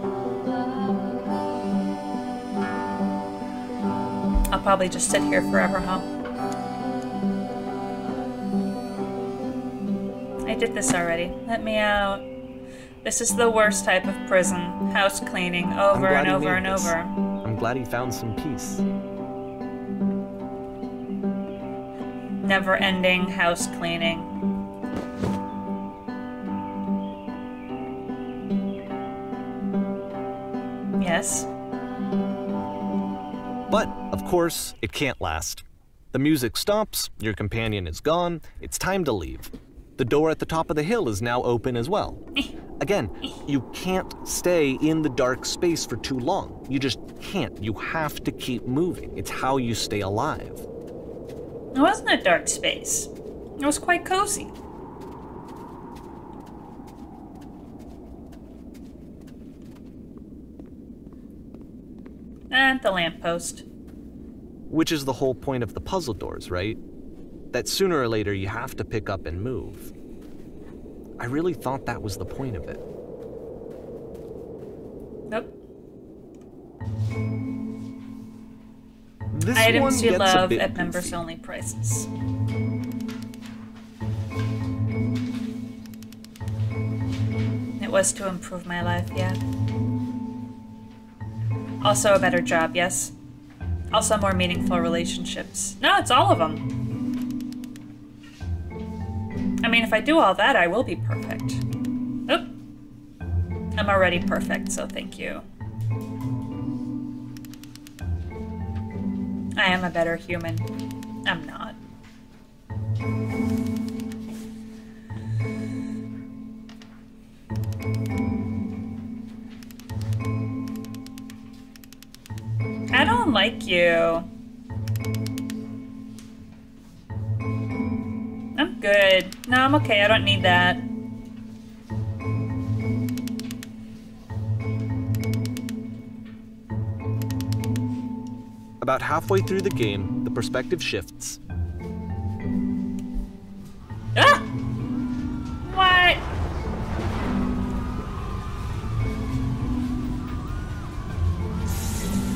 [SPEAKER 1] I'll probably just sit here forever, huh? I did this already. Let me out. This is the worst type of prison. House cleaning over and over and over.
[SPEAKER 2] I'm glad he found some peace.
[SPEAKER 1] Never-ending house cleaning. Yes.
[SPEAKER 2] But, of course, it can't last. The music stops, your companion is gone, it's time to leave. The door at the top of the hill is now open as well. Again, you can't stay in the dark space for too long. You just can't. You have to keep moving. It's how you stay alive.
[SPEAKER 1] It wasn't a dark space. It was quite cozy. And the lamppost.
[SPEAKER 2] Which is the whole point of the puzzle doors, right? That sooner or later you have to pick up and move. I really thought that was the point of it.
[SPEAKER 1] Nope.
[SPEAKER 2] This
[SPEAKER 1] Items
[SPEAKER 2] one
[SPEAKER 1] you
[SPEAKER 2] gets
[SPEAKER 1] love
[SPEAKER 2] a bit
[SPEAKER 1] at
[SPEAKER 2] goofy.
[SPEAKER 1] members-only prices. It was to improve my life, yeah. Also a better job, yes. Also more meaningful relationships. No, it's all of them. I mean, if I do all that, I will be perfect. Oop. I'm already perfect, so thank you. I am a better human. I'm not. I don't like you. I'm good. No, I'm okay. I don't need that.
[SPEAKER 2] About halfway through the game, the perspective shifts.
[SPEAKER 1] Ah! What?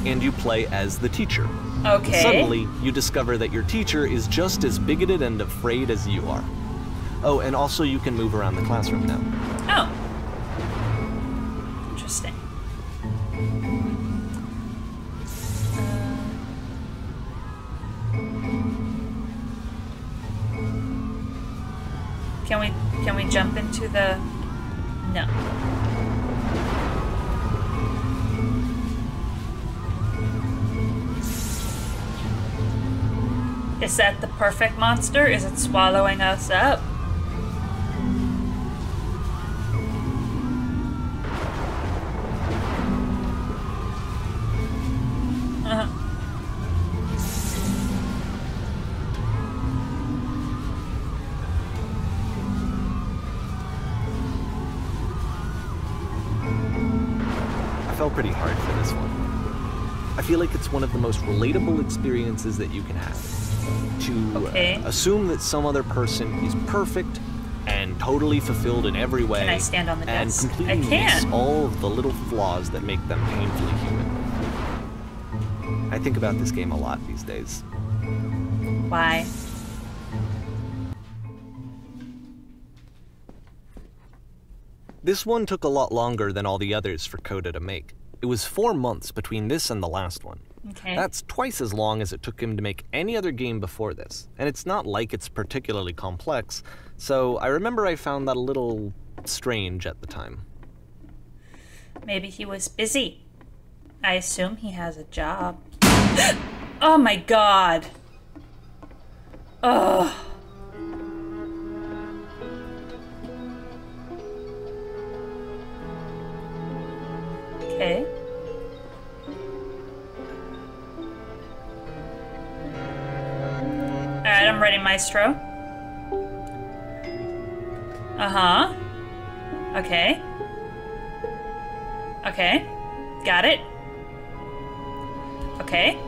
[SPEAKER 2] And you play as the teacher.
[SPEAKER 1] Okay.
[SPEAKER 2] Suddenly, you discover that your teacher is just as bigoted and afraid as you are. Oh, and also you can move around the classroom now.
[SPEAKER 1] Oh. Interesting. Can we jump into the... No. Is that the perfect monster? Is it swallowing us up?
[SPEAKER 2] I fell pretty hard for this one. I feel like it's one of the most relatable experiences that you can have. To assume that some other person is perfect and totally fulfilled in every way.
[SPEAKER 1] Can I stand on the desk?
[SPEAKER 2] And completely miss all of the little flaws that make them painfully human. I think about this game a lot these days.
[SPEAKER 1] Why?
[SPEAKER 2] This one took a lot longer than all the others for Coda to make. It was 4 months between this and the last one.
[SPEAKER 1] Okay.
[SPEAKER 2] That's twice as long as it took him to make any other game before this, and it's not like it's particularly complex, so I remember I found that a little strange at the time.
[SPEAKER 1] Maybe he was busy. I assume he has a job. Oh my god! Ugh. Okay. Alright, I'm ready, Maestro. Uh-huh. Okay. Okay. Got it. Okay.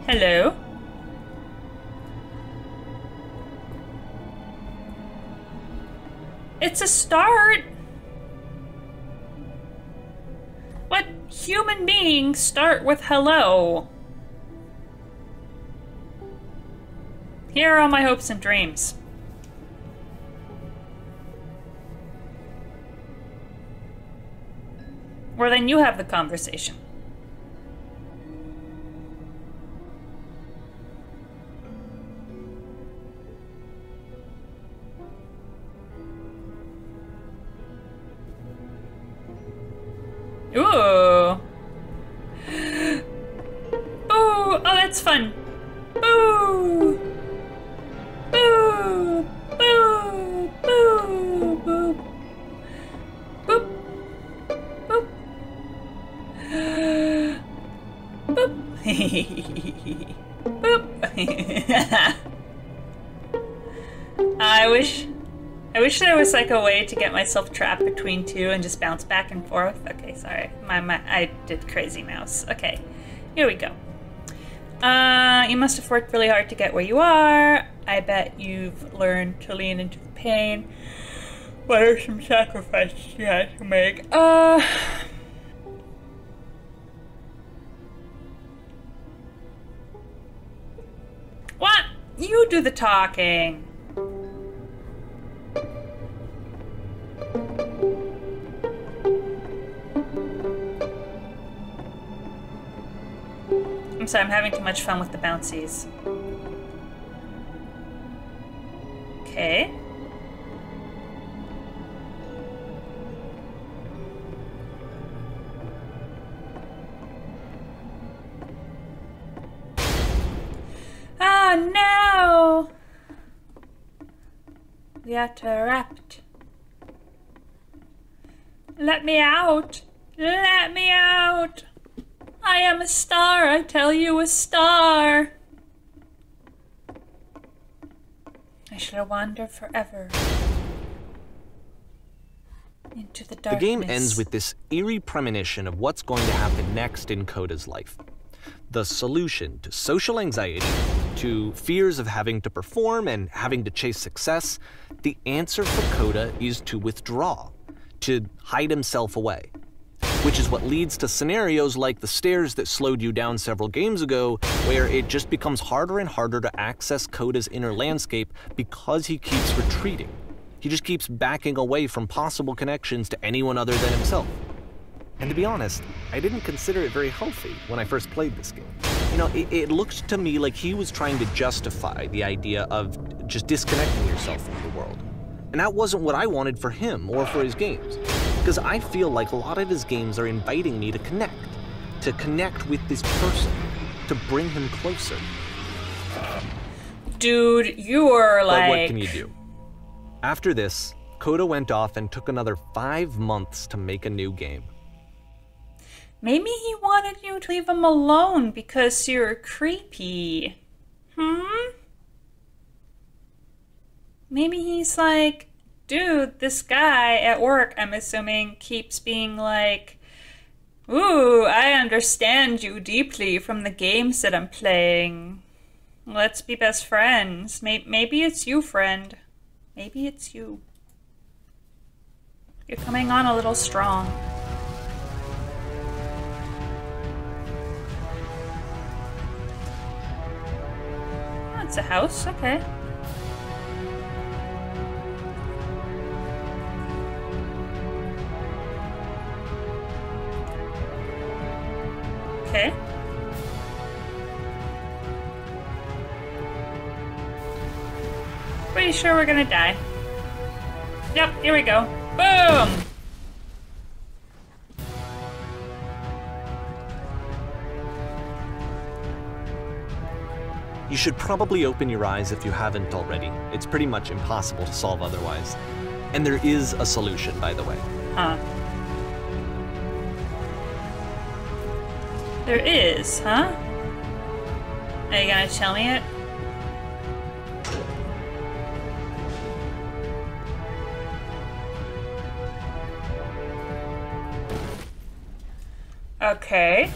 [SPEAKER 1] Hello? It's a start! What human beings start with hello? Here are all my hopes and dreams. Well, then you have the conversation. Ooh. Ooh. Oh, that's fun. Boo. Boo. Boo. Boo. Boo. Boop. Boop. Boop. Boop. I wish there was like a way to get myself trapped between two and just bounce back and forth. Okay, sorry. I did crazy mouse. Okay, here we go. You must have worked really hard to get where you are. I bet you've learned to lean into the pain. What are some sacrifices you had to make? What? You do the talking. I'm sorry, I'm having too much fun with the bouncies. Okay. Oh no! We are trapped. Let me out! Let me out! I am a star, I tell you, a star! I shall wander forever into the darkness.
[SPEAKER 2] The game ends with this eerie premonition of what's going to happen next in Coda's life. The solution to social anxiety, to fears of having to perform and having to chase success, the answer for Coda is to withdraw, to hide himself away. Which is what leads to scenarios like the stairs that slowed you down several games ago, where it just becomes harder and harder to access Coda's inner landscape because he keeps retreating. He just keeps backing away from possible connections to anyone other than himself. And to be honest, I didn't consider it very healthy when I first played this game. You know, it looked to me like he was trying to justify the idea of just disconnecting yourself from the world. And that wasn't what I wanted for him or for his games. Because I feel like a lot of his games are inviting me to connect with this person, to bring him closer.
[SPEAKER 1] Dude, you were like...
[SPEAKER 2] But what can you do? After this, Coda went off and took another 5 months to make a new game.
[SPEAKER 1] Maybe he wanted you to leave him alone because you're creepy. Maybe he's like, dude, this guy at work, I'm assuming, keeps being like, ooh, I understand you deeply from the games that I'm playing. Let's be best friends. Maybe it's you, friend. Maybe it's you. You're coming on a little strong. Oh, it's a house, okay. Okay. Pretty sure we're gonna die. Yep, here we go. Boom!
[SPEAKER 2] You should probably open your eyes if you haven't already. It's pretty much impossible to solve otherwise. And there is a solution, by the way.
[SPEAKER 1] Huh. There is, huh? Are you gonna tell me it? Okay.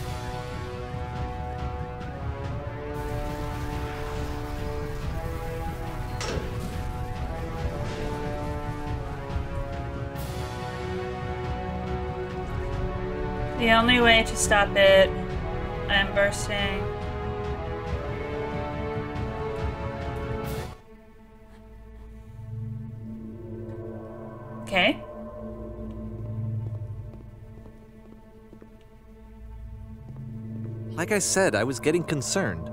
[SPEAKER 1] The only way to stop it, I'm bursting. Okay.
[SPEAKER 2] Like I said, I was getting concerned.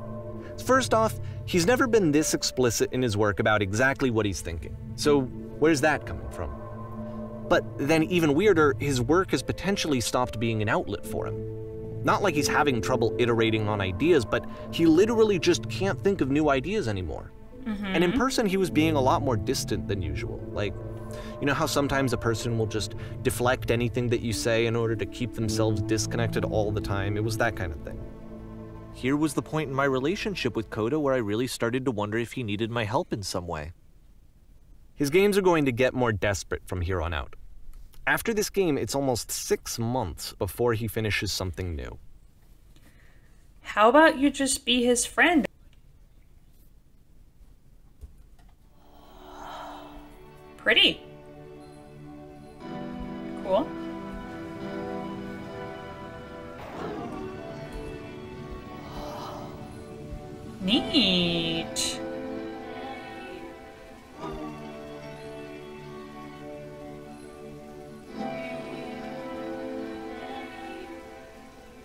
[SPEAKER 2] First off, he's never been this explicit in his work about exactly what he's thinking. So where's that coming from? But then even weirder, his work has potentially stopped being an outlet for him. Not like he's having trouble iterating on ideas, but he literally just can't think of new ideas anymore. And in person, he was being a lot more distant than usual. Like, you know how sometimes a person will just deflect anything that you say in order to keep themselves disconnected all the time? It was that kind of thing. Here was the point in my relationship with Coda where I really started to wonder if he needed my help in some way. His games are going to get more desperate from here on out. After this game, it's almost 6 months before he finishes something new.
[SPEAKER 1] How about you just be his friend? Pretty. Cool. Neat.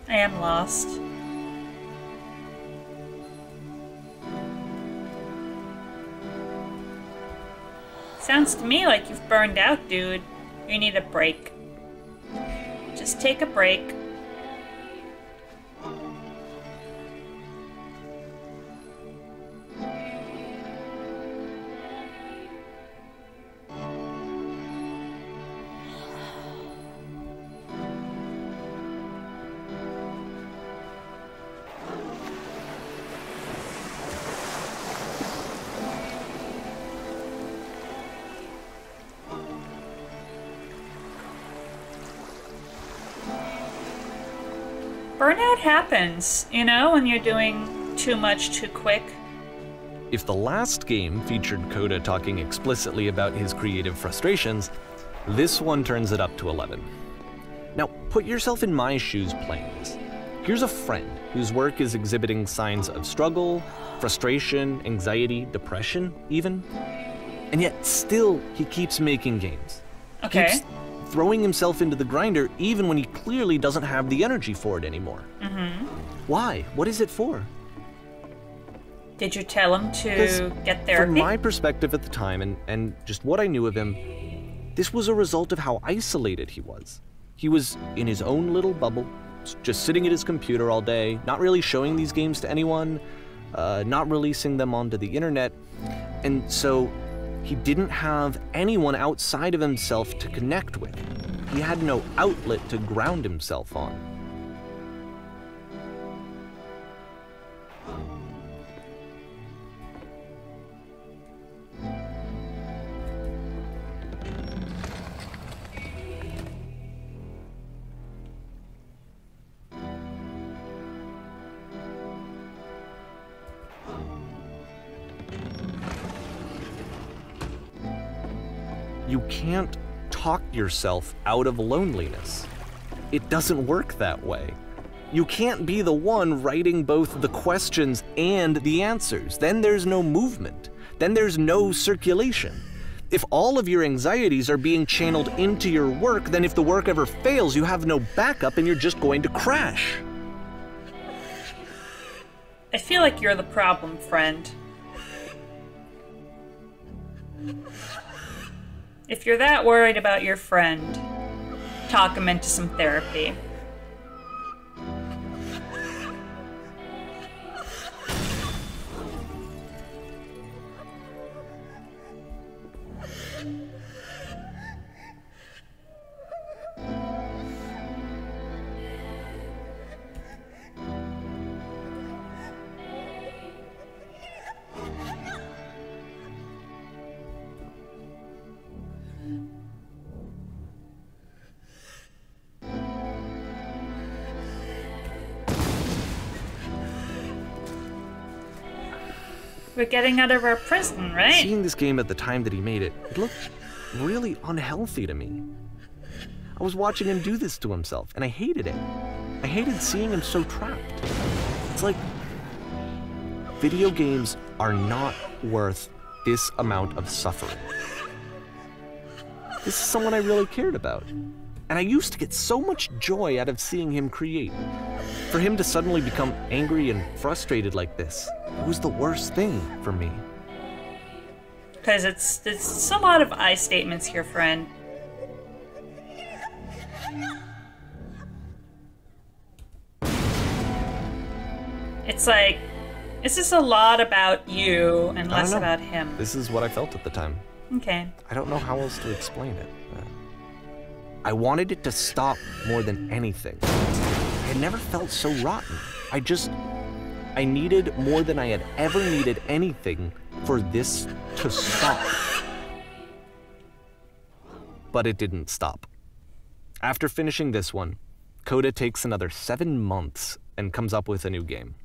[SPEAKER 1] I am lost. Sounds to me like you've burned out, dude. You need a break. Just take a break. Burnout happens, you know, when you're doing too much too quick.
[SPEAKER 2] If the last game featured Coda talking explicitly about his creative frustrations, this one turns it up to 11. Now, put yourself in my shoes playing this. Here's a friend whose work is exhibiting signs of struggle, frustration, anxiety, depression, even. And yet, still, he keeps making games.
[SPEAKER 1] Okay.
[SPEAKER 2] Keeps throwing himself into the grinder even when he clearly doesn't have the energy for it anymore.
[SPEAKER 1] Mm-hmm.
[SPEAKER 2] Why? What is it for?
[SPEAKER 1] Did you tell him to get therapy?
[SPEAKER 2] From my perspective at the time and just what I knew of him, this was a result of how isolated he was. He was in his own little bubble, just sitting at his computer all day, not really showing these games to anyone, not releasing them onto the internet, and so he didn't have anyone outside of himself to connect with. He had no outlet to ground himself on. You can't talk yourself out of loneliness. It doesn't work that way. You can't be the one writing both the questions and the answers. Then there's no movement. Then there's no circulation. If all of your anxieties are being channeled into your work, then if the work ever fails, you have no backup and you're just going to crash.
[SPEAKER 1] I feel like you're the problem, friend. If you're that worried about your friend, talk him into some therapy. We're getting out of our prison, right?
[SPEAKER 2] Seeing this game at the time that he made it, it looked really unhealthy to me. I was watching him do this to himself, and I hated it. I hated seeing him so trapped. It's like, video games are not worth this amount of suffering. This is someone I really cared about. And I used to get so much joy out of seeing him create. For him to suddenly become angry and frustrated like this, it was the worst thing for me.
[SPEAKER 1] Because it's a lot of I statements here, friend. It's like, this is a lot about you and less about him.
[SPEAKER 2] This is what I felt at the time.
[SPEAKER 1] Okay.
[SPEAKER 2] I don't know how else to explain it. I wanted it to stop more than anything. I had never felt so rotten. I needed more than I had ever needed anything for this to stop. But it didn't stop. After finishing this one, Coda takes another 7 months and comes up with a new game.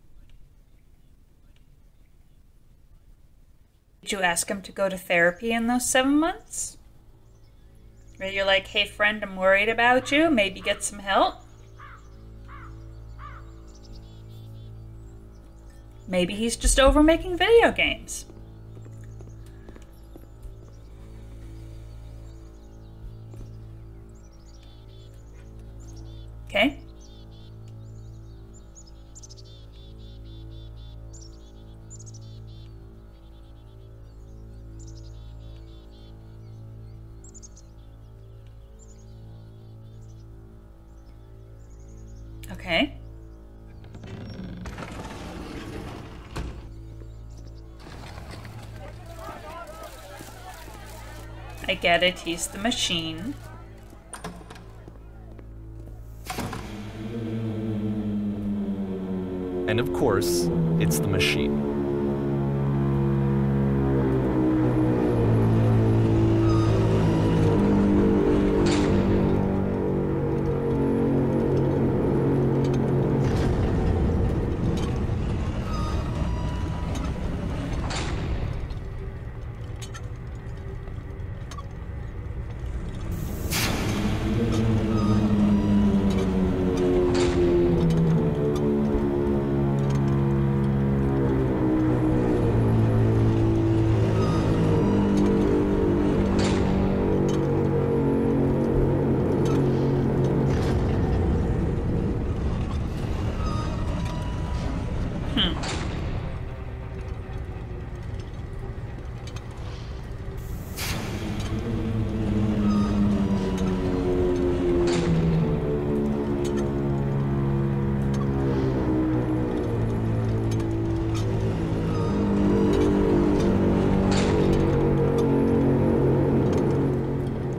[SPEAKER 1] Did you ask him to go to therapy in those 7 months? Where you're like, hey friend, I'm worried about you, maybe get some help? Maybe he's just over making video games. Okay. Okay. I get it, he's the machine.
[SPEAKER 2] And of course, it's the machine.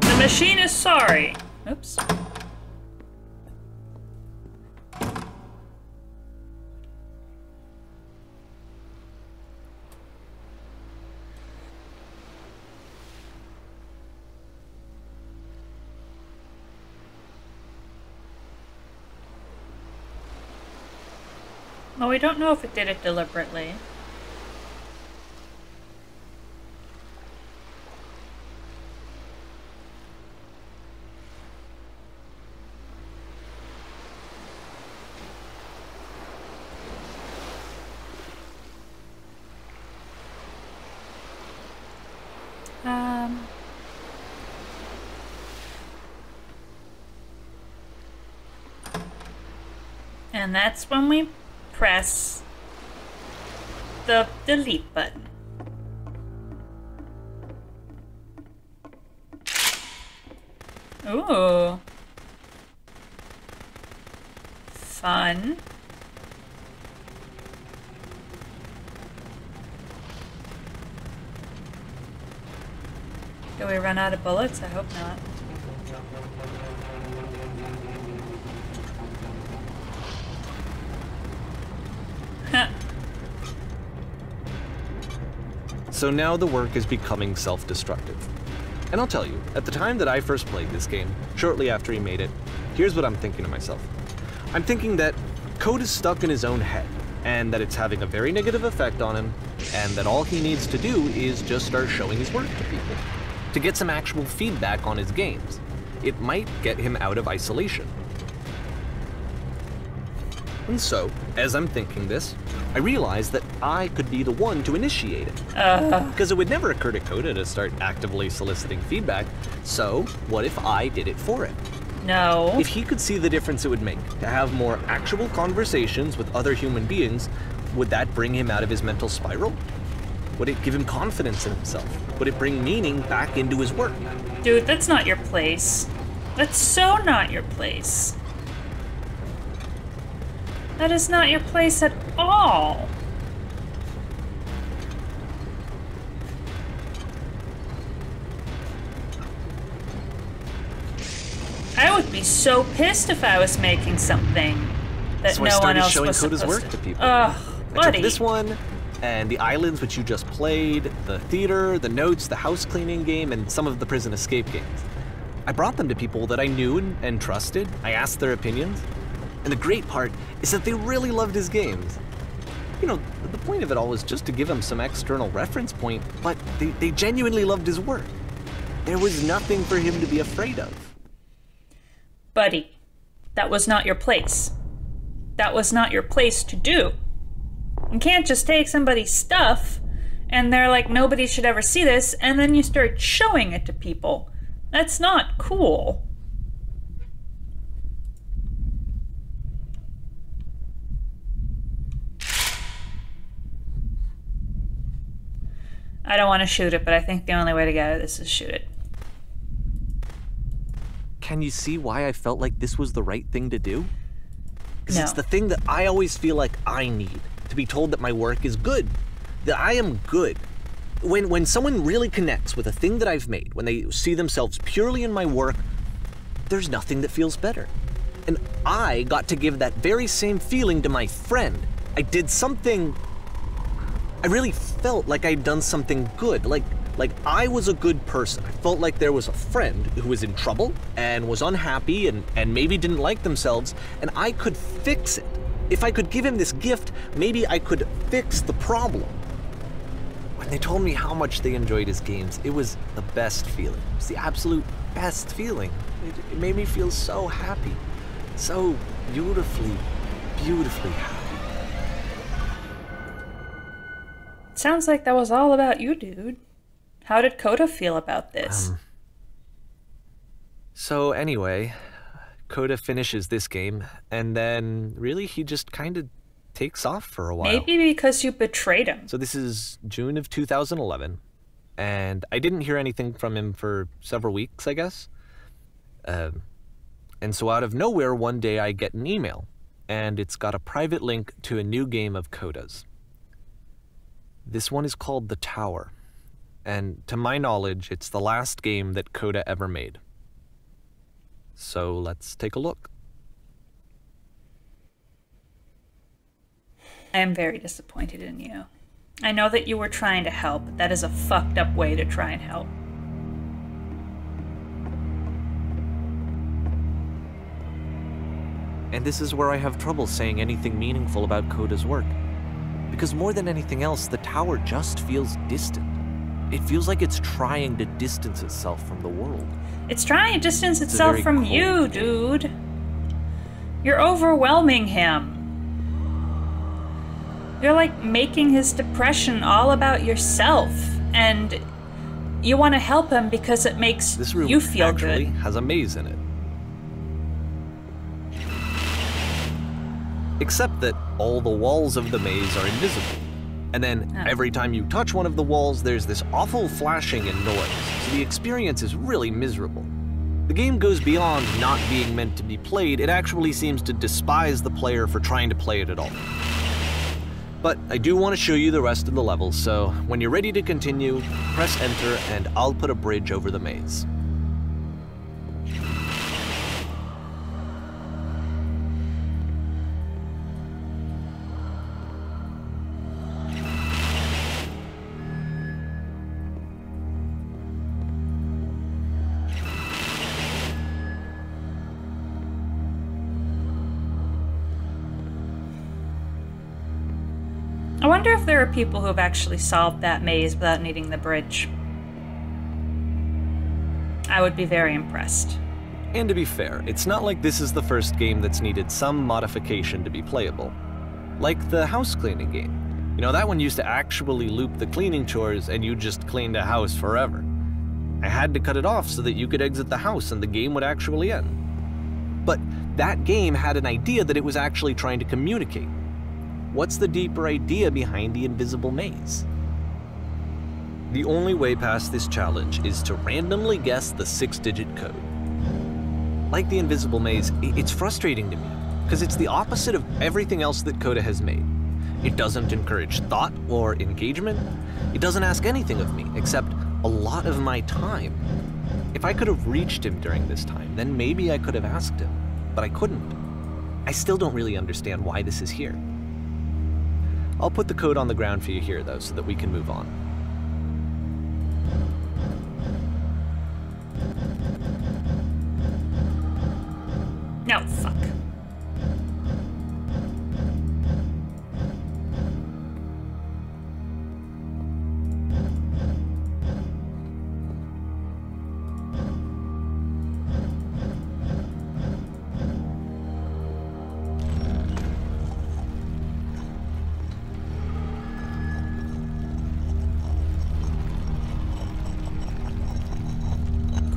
[SPEAKER 1] The machine is sorry. Oops. Well, we don't know if it did it deliberately. And that's when we press the delete button. Ooh. Fun. Do we run out of bullets? I hope not.
[SPEAKER 2] So now the work is becoming self-destructive. And I'll tell you, at the time that I first played this game, shortly after he made it, here's what I'm thinking to myself. I'm thinking that Code is stuck in his own head, and that it's having a very negative effect on him, and that all he needs to do is just start showing his work to people, to get some actual feedback on his games. It might get him out of isolation. And so, as I'm thinking this, I realize that I could be the one to initiate it. Because it would never occur to Coda to start actively soliciting feedback, so what if I did it for him?
[SPEAKER 1] No.
[SPEAKER 2] If he could see the difference it would make to have more actual conversations with other human beings, would that bring him out of his mental spiral? Would it give him confidence in himself? Would it bring meaning back into his work?
[SPEAKER 1] Dude, that's not your place. That's so not your place. That is not your place at all. I would be so pissed if I was making something that no one else was supposed to.
[SPEAKER 2] So I started showing Coda's work to people.
[SPEAKER 1] Ugh, buddy.
[SPEAKER 2] I took this one, and the islands which you just played, the theater, the notes, the house cleaning game, and some of the prison escape games. I brought them to people that I knew and trusted. I asked their opinions. And the great part is that they really loved his games. You know, the point of it all was just to give him some external reference point, but they genuinely loved his work. There was nothing for him to be afraid of.
[SPEAKER 1] Buddy, that was not your place. That was not your place to do. You can't just take somebody's stuff and they're like, nobody should ever see this, and then you start showing it to people. That's not cool. I don't want to shoot it, but I think the only way to get out of this is shoot it.
[SPEAKER 2] Can you see why I felt like this was the right thing to do? Because it's the thing that I always feel like I need, to be told that my work is good, that I am good. When someone really connects with a thing that I've made, when they see themselves purely in my work, there's nothing that feels better. And I got to give that very same feeling to my friend. I did something, I really felt like I'd done something good, like I was a good person. I felt like there was a friend who was in trouble and was unhappy and maybe didn't like themselves, and I could fix it. If I could give him this gift, maybe I could fix the problem. When they told me how much they enjoyed his games, it was the best feeling. It was the absolute best feeling. It made me feel so happy. So beautifully, beautifully happy.
[SPEAKER 1] Sounds like that was all about you, dude. How did Coda feel about this?
[SPEAKER 2] So anyway, Coda finishes this game, and then really he just kind of takes off for a while.
[SPEAKER 1] Maybe because you betrayed him.
[SPEAKER 2] So this is June of 2011, and I didn't hear anything from him for several weeks, I guess. And so out of nowhere, one day I get an email, and it's got a private link to a new game of Coda's. This one is called The Tower, and to my knowledge, it's the last game that Coda ever made. So let's take a look.
[SPEAKER 1] I am very disappointed in you. I know that you were trying to help, but that is a fucked up way to try and help.
[SPEAKER 2] And this is where I have trouble saying anything meaningful about Coda's work. Because more than anything else, The Tower just feels distant. It feels like it's trying to distance itself from the world.
[SPEAKER 1] It's trying to distance itself from you, dude. You're overwhelming him. You're like making his depression all about yourself, and you want to help him because it makes you feel good.
[SPEAKER 2] This room actually has a maze in it. Except that all the walls of the maze are invisible. And then every time you touch one of the walls, there's this awful flashing and noise. So the experience is really miserable. The game goes beyond not being meant to be played. It actually seems to despise the player for trying to play it at all. But I do want to show you the rest of the levels, so when you're ready to continue, press enter and I'll put a bridge over the maze.
[SPEAKER 1] I wonder if there are people who have actually solved that maze without needing the bridge. I would be very impressed.
[SPEAKER 2] And to be fair, it's not like this is the first game that's needed some modification to be playable. Like the house cleaning game. You know, that one used to actually loop the cleaning chores and you just cleaned a house forever. I had to cut it off so that you could exit the house and the game would actually end. But that game had an idea that it was actually trying to communicate. What's the deeper idea behind the invisible maze? The only way past this challenge is to randomly guess the 6-digit code. Like the invisible maze, it's frustrating to me, because it's the opposite of everything else that Coda has made. It doesn't encourage thought or engagement. It doesn't ask anything of me, except a lot of my time. If I could have reached him during this time, then maybe I could have asked him, but I couldn't. I still don't really understand why this is here. I'll put the code on the ground for you here, though, so that we can move on.
[SPEAKER 1] No, fuck.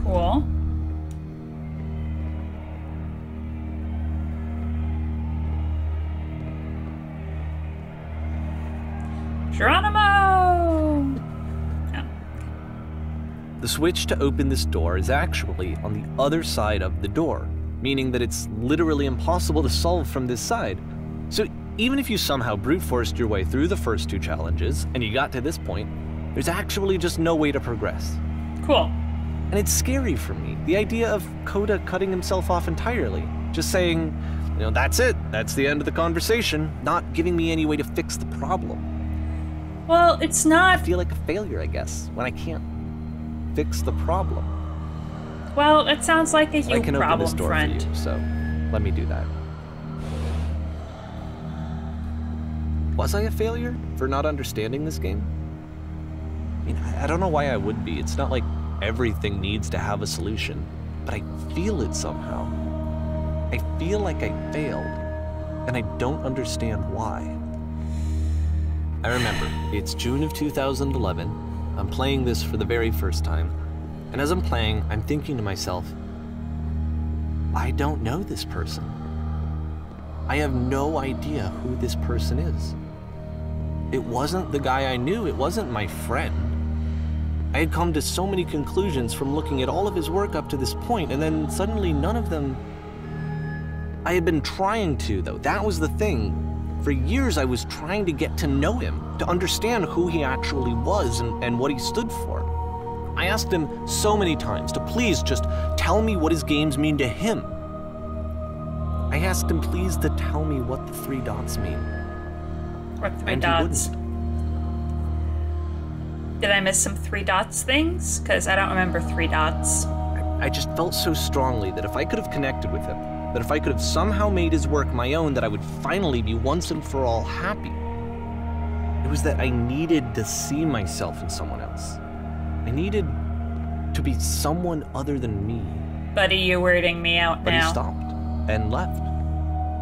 [SPEAKER 1] Cool. Geronimo! Oh.
[SPEAKER 2] The switch to open this door is actually on the other side of the door, meaning that it's literally impossible to solve from this side. So even if you somehow brute forced your way through the first 2 challenges and you got to this point, there's actually just no way to progress.
[SPEAKER 1] Cool.
[SPEAKER 2] And it's scary for me, the idea of Kota cutting himself off entirely, just saying, you know, that's it, that's the end of the conversation, not giving me any way to fix the problem.
[SPEAKER 1] Well, it's not...
[SPEAKER 2] I feel like a failure, I guess, when I can't fix the problem.
[SPEAKER 1] Well, it sounds like a you
[SPEAKER 2] I can
[SPEAKER 1] problem,
[SPEAKER 2] open this door
[SPEAKER 1] friend.
[SPEAKER 2] for you, so let me do that. Was I a failure for not understanding this game? I mean, I don't know why I would be. It's not like everything needs to have a solution, but I feel it somehow. I feel like I failed, and I don't understand why. I remember, it's June of 2011. I'm playing this for the very first time, and as I'm playing, I'm thinking to myself, I don't know this person. I have no idea who this person is. It wasn't the guy I knew, it wasn't my friend. I had come to so many conclusions from looking at all of his work up to this point, and then suddenly none of them... I had been trying to, though. That was the thing. For years I was trying to get to know him, to understand who he actually was and what he stood for. I asked him so many times to please just tell me what his games mean to him. I asked him please to tell me what the 3 dots mean.
[SPEAKER 1] What 3
[SPEAKER 2] and
[SPEAKER 1] dots?
[SPEAKER 2] He wouldn't.
[SPEAKER 1] Did I miss some 3 dots things? Because I don't remember 3 dots.
[SPEAKER 2] I just felt so strongly that if I could have connected with him, that if I could have somehow made his work my own, that I would finally be once and for all happy. It was that I needed to see myself in someone else. I needed to be someone other than me.
[SPEAKER 1] Buddy, you're weirding me out
[SPEAKER 2] But
[SPEAKER 1] now.
[SPEAKER 2] he stopped and left.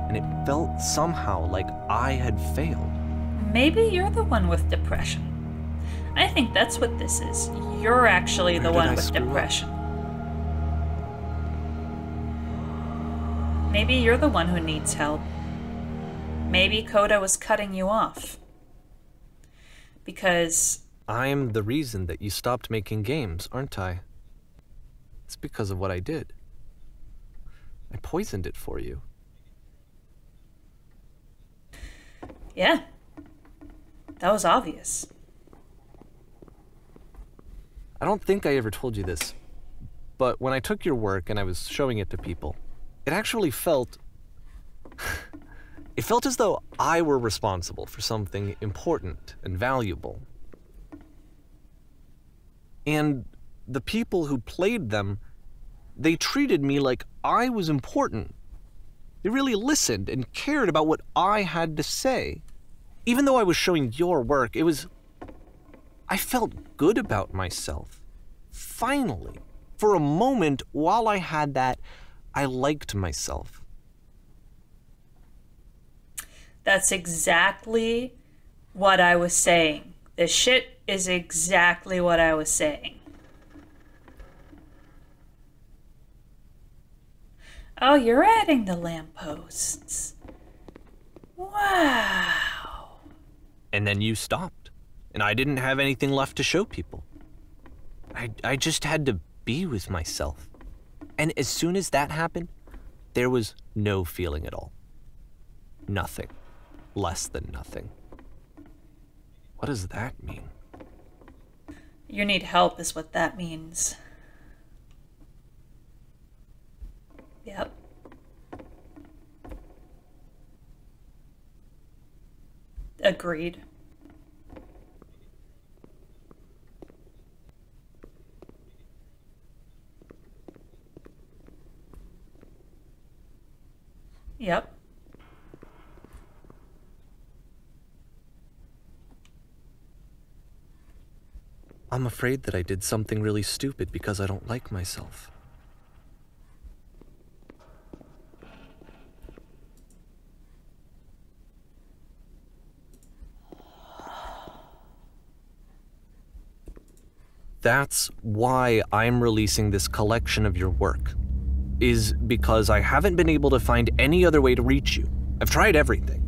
[SPEAKER 2] And it felt somehow like I had failed.
[SPEAKER 1] Maybe you're the one with depression. I think that's what this is. You're actually the one with depression. Maybe you're the one who needs help. Maybe Kota was cutting you off. Because...
[SPEAKER 2] I'm the reason that you stopped making games, aren't I? It's because of what I did. I poisoned it for you.
[SPEAKER 1] Yeah. That was obvious.
[SPEAKER 2] I don't think I ever told you this, but when I took your work and I was showing it to people, it actually felt... it felt as though I were responsible for something important and valuable. And the people who played them, they treated me like I was important. They really listened and cared about what I had to say. Even though I was showing your work, it was... I felt good about myself. Finally. For a moment, while I had that, I liked myself.
[SPEAKER 1] That's exactly what I was saying. This shit is exactly what I was saying. Oh, you're adding the lampposts. Wow.
[SPEAKER 2] And then you stopped, and I didn't have anything left to show people. I just had to be with myself. And as soon as that happened, there was no feeling at all. Nothing. Less than nothing. What does that mean?
[SPEAKER 1] You need help is what that means. Yep. Agreed. Yep.
[SPEAKER 2] I'm afraid that I did something really stupid because I don't like myself. That's why I'm releasing this collection of your work, is because I haven't been able to find any other way to reach you. I've tried everything.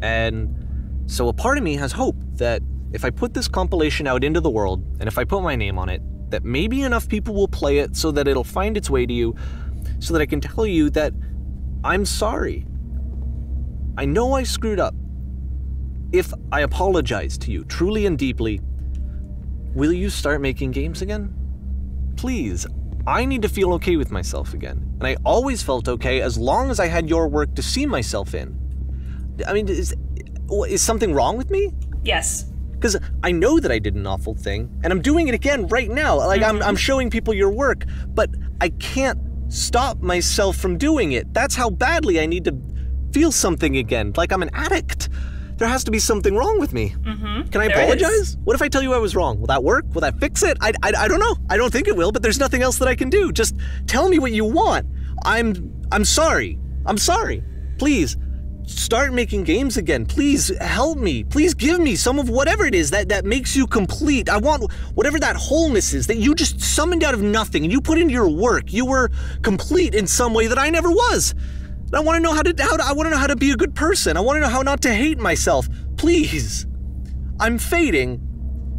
[SPEAKER 2] And so a part of me has hope that if I put this compilation out into the world, and if I put my name on it, that maybe enough people will play it so that it'll find its way to you, so that I can tell you that I'm sorry. I know I screwed up. If I apologize to you truly and deeply, will you start making games again? Please, I need to feel okay with myself again. And I always felt okay as long as I had your work to see myself in. I mean, is something wrong with me?
[SPEAKER 1] Yes.
[SPEAKER 2] Because I know that I did an awful thing, and I'm doing it again right now. Like, I'm showing people your work, but I can't stop myself from doing it. That's how badly I need to feel something again, like I'm an addict. There has to be something wrong with me. Can I apologize? What if I tell you I was wrong? Will that work? Will that fix it? I don't know. I don't think it will, but there's nothing else that I can do. Just tell me what you want. I'm sorry. I'm sorry. Please, start making games again. Please help me. Please give me some of whatever it is that makes you complete. I want whatever that wholeness is that you just summoned out of nothing and you put into your work. You were complete in some way that I never was. I want to know how to be a good person. I want to know how not to hate myself. Please. I'm fading,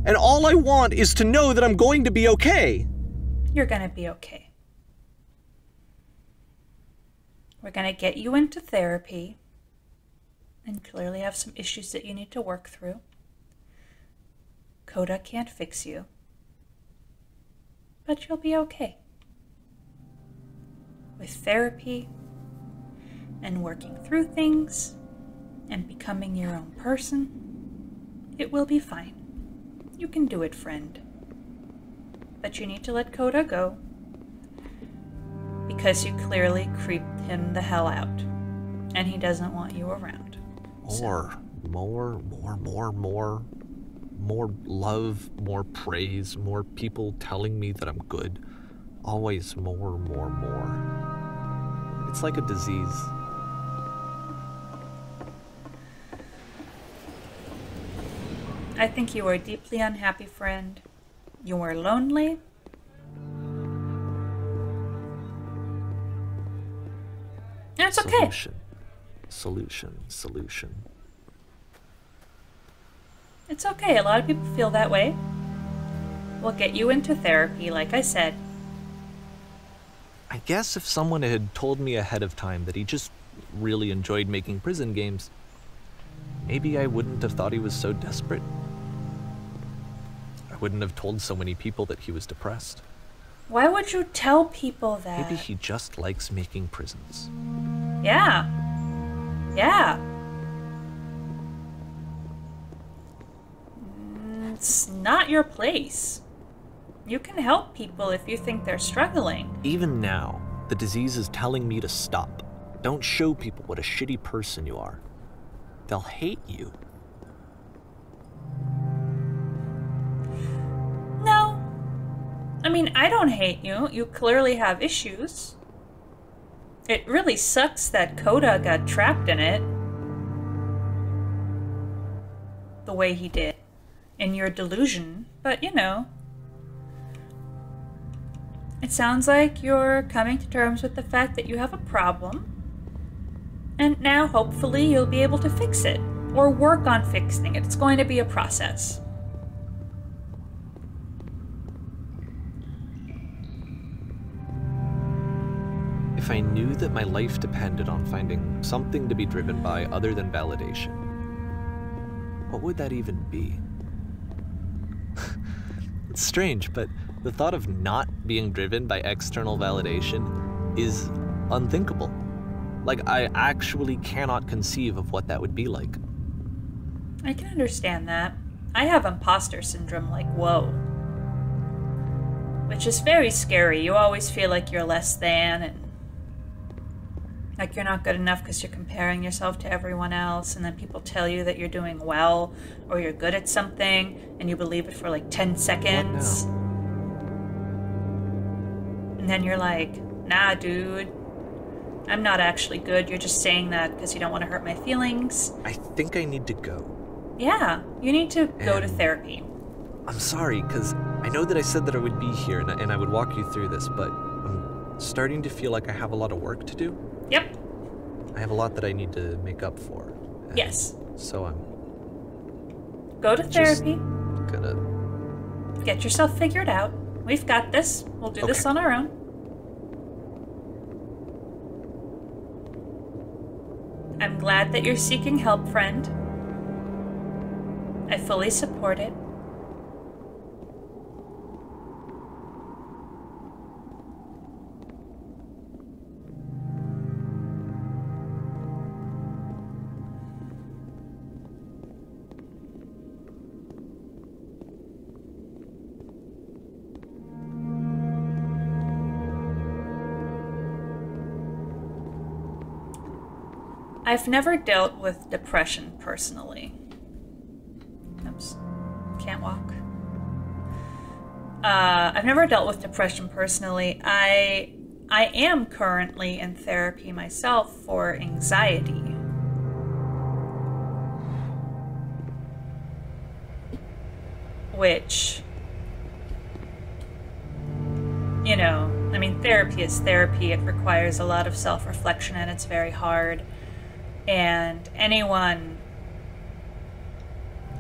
[SPEAKER 2] and all I want is to know that I'm going to be okay.
[SPEAKER 1] You're gonna be okay. We're gonna get you into therapy, and clearly have some issues that you need to work through. Coda can't fix you, but you'll be okay. With therapy, and working through things, and becoming your own person, it will be fine. You can do it, friend. But you need to let Coda go, because you clearly creeped him the hell out, and he doesn't want you around.
[SPEAKER 2] More love, more praise, more people telling me that I'm good. Always more. It's like a disease.
[SPEAKER 1] I think you are deeply unhappy, friend. You are lonely. That's okay.
[SPEAKER 2] Solution.
[SPEAKER 1] It's okay. A lot of people feel that way. We'll get you into therapy, like I said.
[SPEAKER 2] I guess if someone had told me ahead of time that he just really enjoyed making prison games, maybe I wouldn't have thought he was so desperate. I wouldn't have told so many people that he was depressed.
[SPEAKER 1] Why would you tell people that?
[SPEAKER 2] Maybe he just likes making prisons.
[SPEAKER 1] Yeah. It's not your place. You can help people if you think they're struggling.
[SPEAKER 2] Even now, the disease is telling me to stop. Don't show people what a shitty person you are. They'll hate you.
[SPEAKER 1] No. I mean, I don't hate you. You clearly have issues. It really sucks that Coda got trapped in it the way he did. In your delusion. But, you know. It sounds like you're coming to terms with the fact that you have a problem. And now, hopefully, you'll be able to fix it. Or work on fixing it. It's going to be a process.
[SPEAKER 2] If I knew that my life depended on finding something to be driven by other than validation, what would that even be? It's strange, but the thought of not being driven by external validation is unthinkable. Like, I actually cannot conceive of what that would be like.
[SPEAKER 1] I can understand that. I have imposter syndrome, like, whoa. Which is very scary. You always feel like you're less than, and like you're not good enough because you're comparing yourself to everyone else, and then people tell you that you're doing well, or you're good at something, and you believe it for like 10 seconds.
[SPEAKER 2] What now?
[SPEAKER 1] And then you're like, nah, dude. I'm not actually good. You're just saying that because you don't want to hurt my feelings.
[SPEAKER 2] I think I need to go.
[SPEAKER 1] Yeah, you need to go to therapy.
[SPEAKER 2] I'm sorry, because I know that I said that I would be here and I would walk you through this, but I'm starting to feel like I have a lot of work to do.
[SPEAKER 1] Yep.
[SPEAKER 2] I have a lot that I need to make up for.
[SPEAKER 1] Yes.
[SPEAKER 2] So I'm...
[SPEAKER 1] Go to therapy.
[SPEAKER 2] Gonna...
[SPEAKER 1] Get yourself figured out. We've got this. We'll do this on our own. I'm glad that you're seeking help, friend. I fully support it. I've never dealt with depression personally. Oops, can't walk. I've never dealt with depression personally. I am currently in therapy myself for anxiety. Which, you know, I mean, therapy is therapy. It requires a lot of self-reflection and it's very hard. And anyone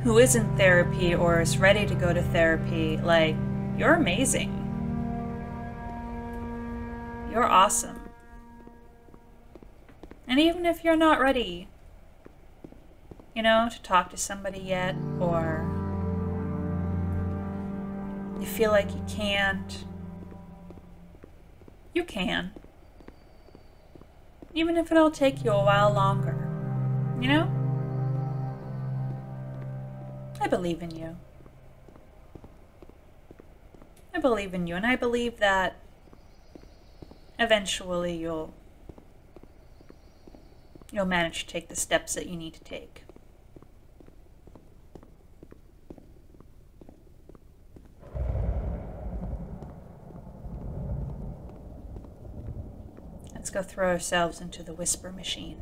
[SPEAKER 1] who is in therapy or is ready to go to therapy, like, you're amazing. You're awesome. And even if you're not ready, you know, to talk to somebody yet, or you feel like you can't, you can. Even if it'll take you a while longer, you know? I believe in you. I believe in you, and I believe that eventually you'll manage to take the steps that you need to take. Let's go throw ourselves into the whisper machine.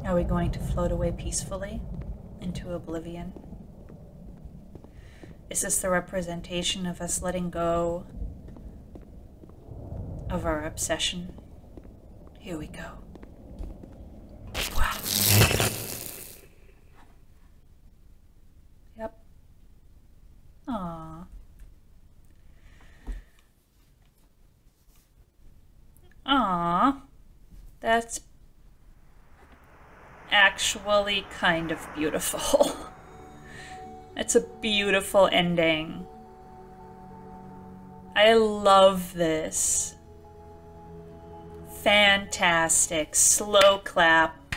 [SPEAKER 1] Are we going to float away peacefully into oblivion? Is this the representation of us letting go of our obsession? Here we go. Wow. Yep. Aww. Aww. That's actually kind of beautiful. It's a beautiful ending. I love this. Fantastic. Slow clap.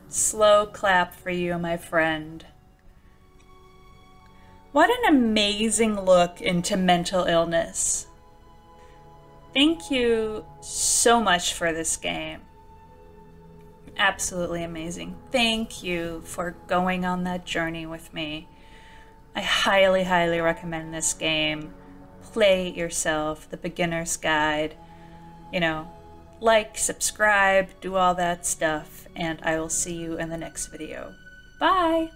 [SPEAKER 1] Slow clap for you, my friend. What an amazing look into mental illness. Thank you so much for this game. Absolutely amazing. Thank you for going on that journey with me. I highly, highly recommend this game. Play it yourself, the beginner's guide. You know, like, subscribe, do all that stuff, and I will see you in the next video. Bye!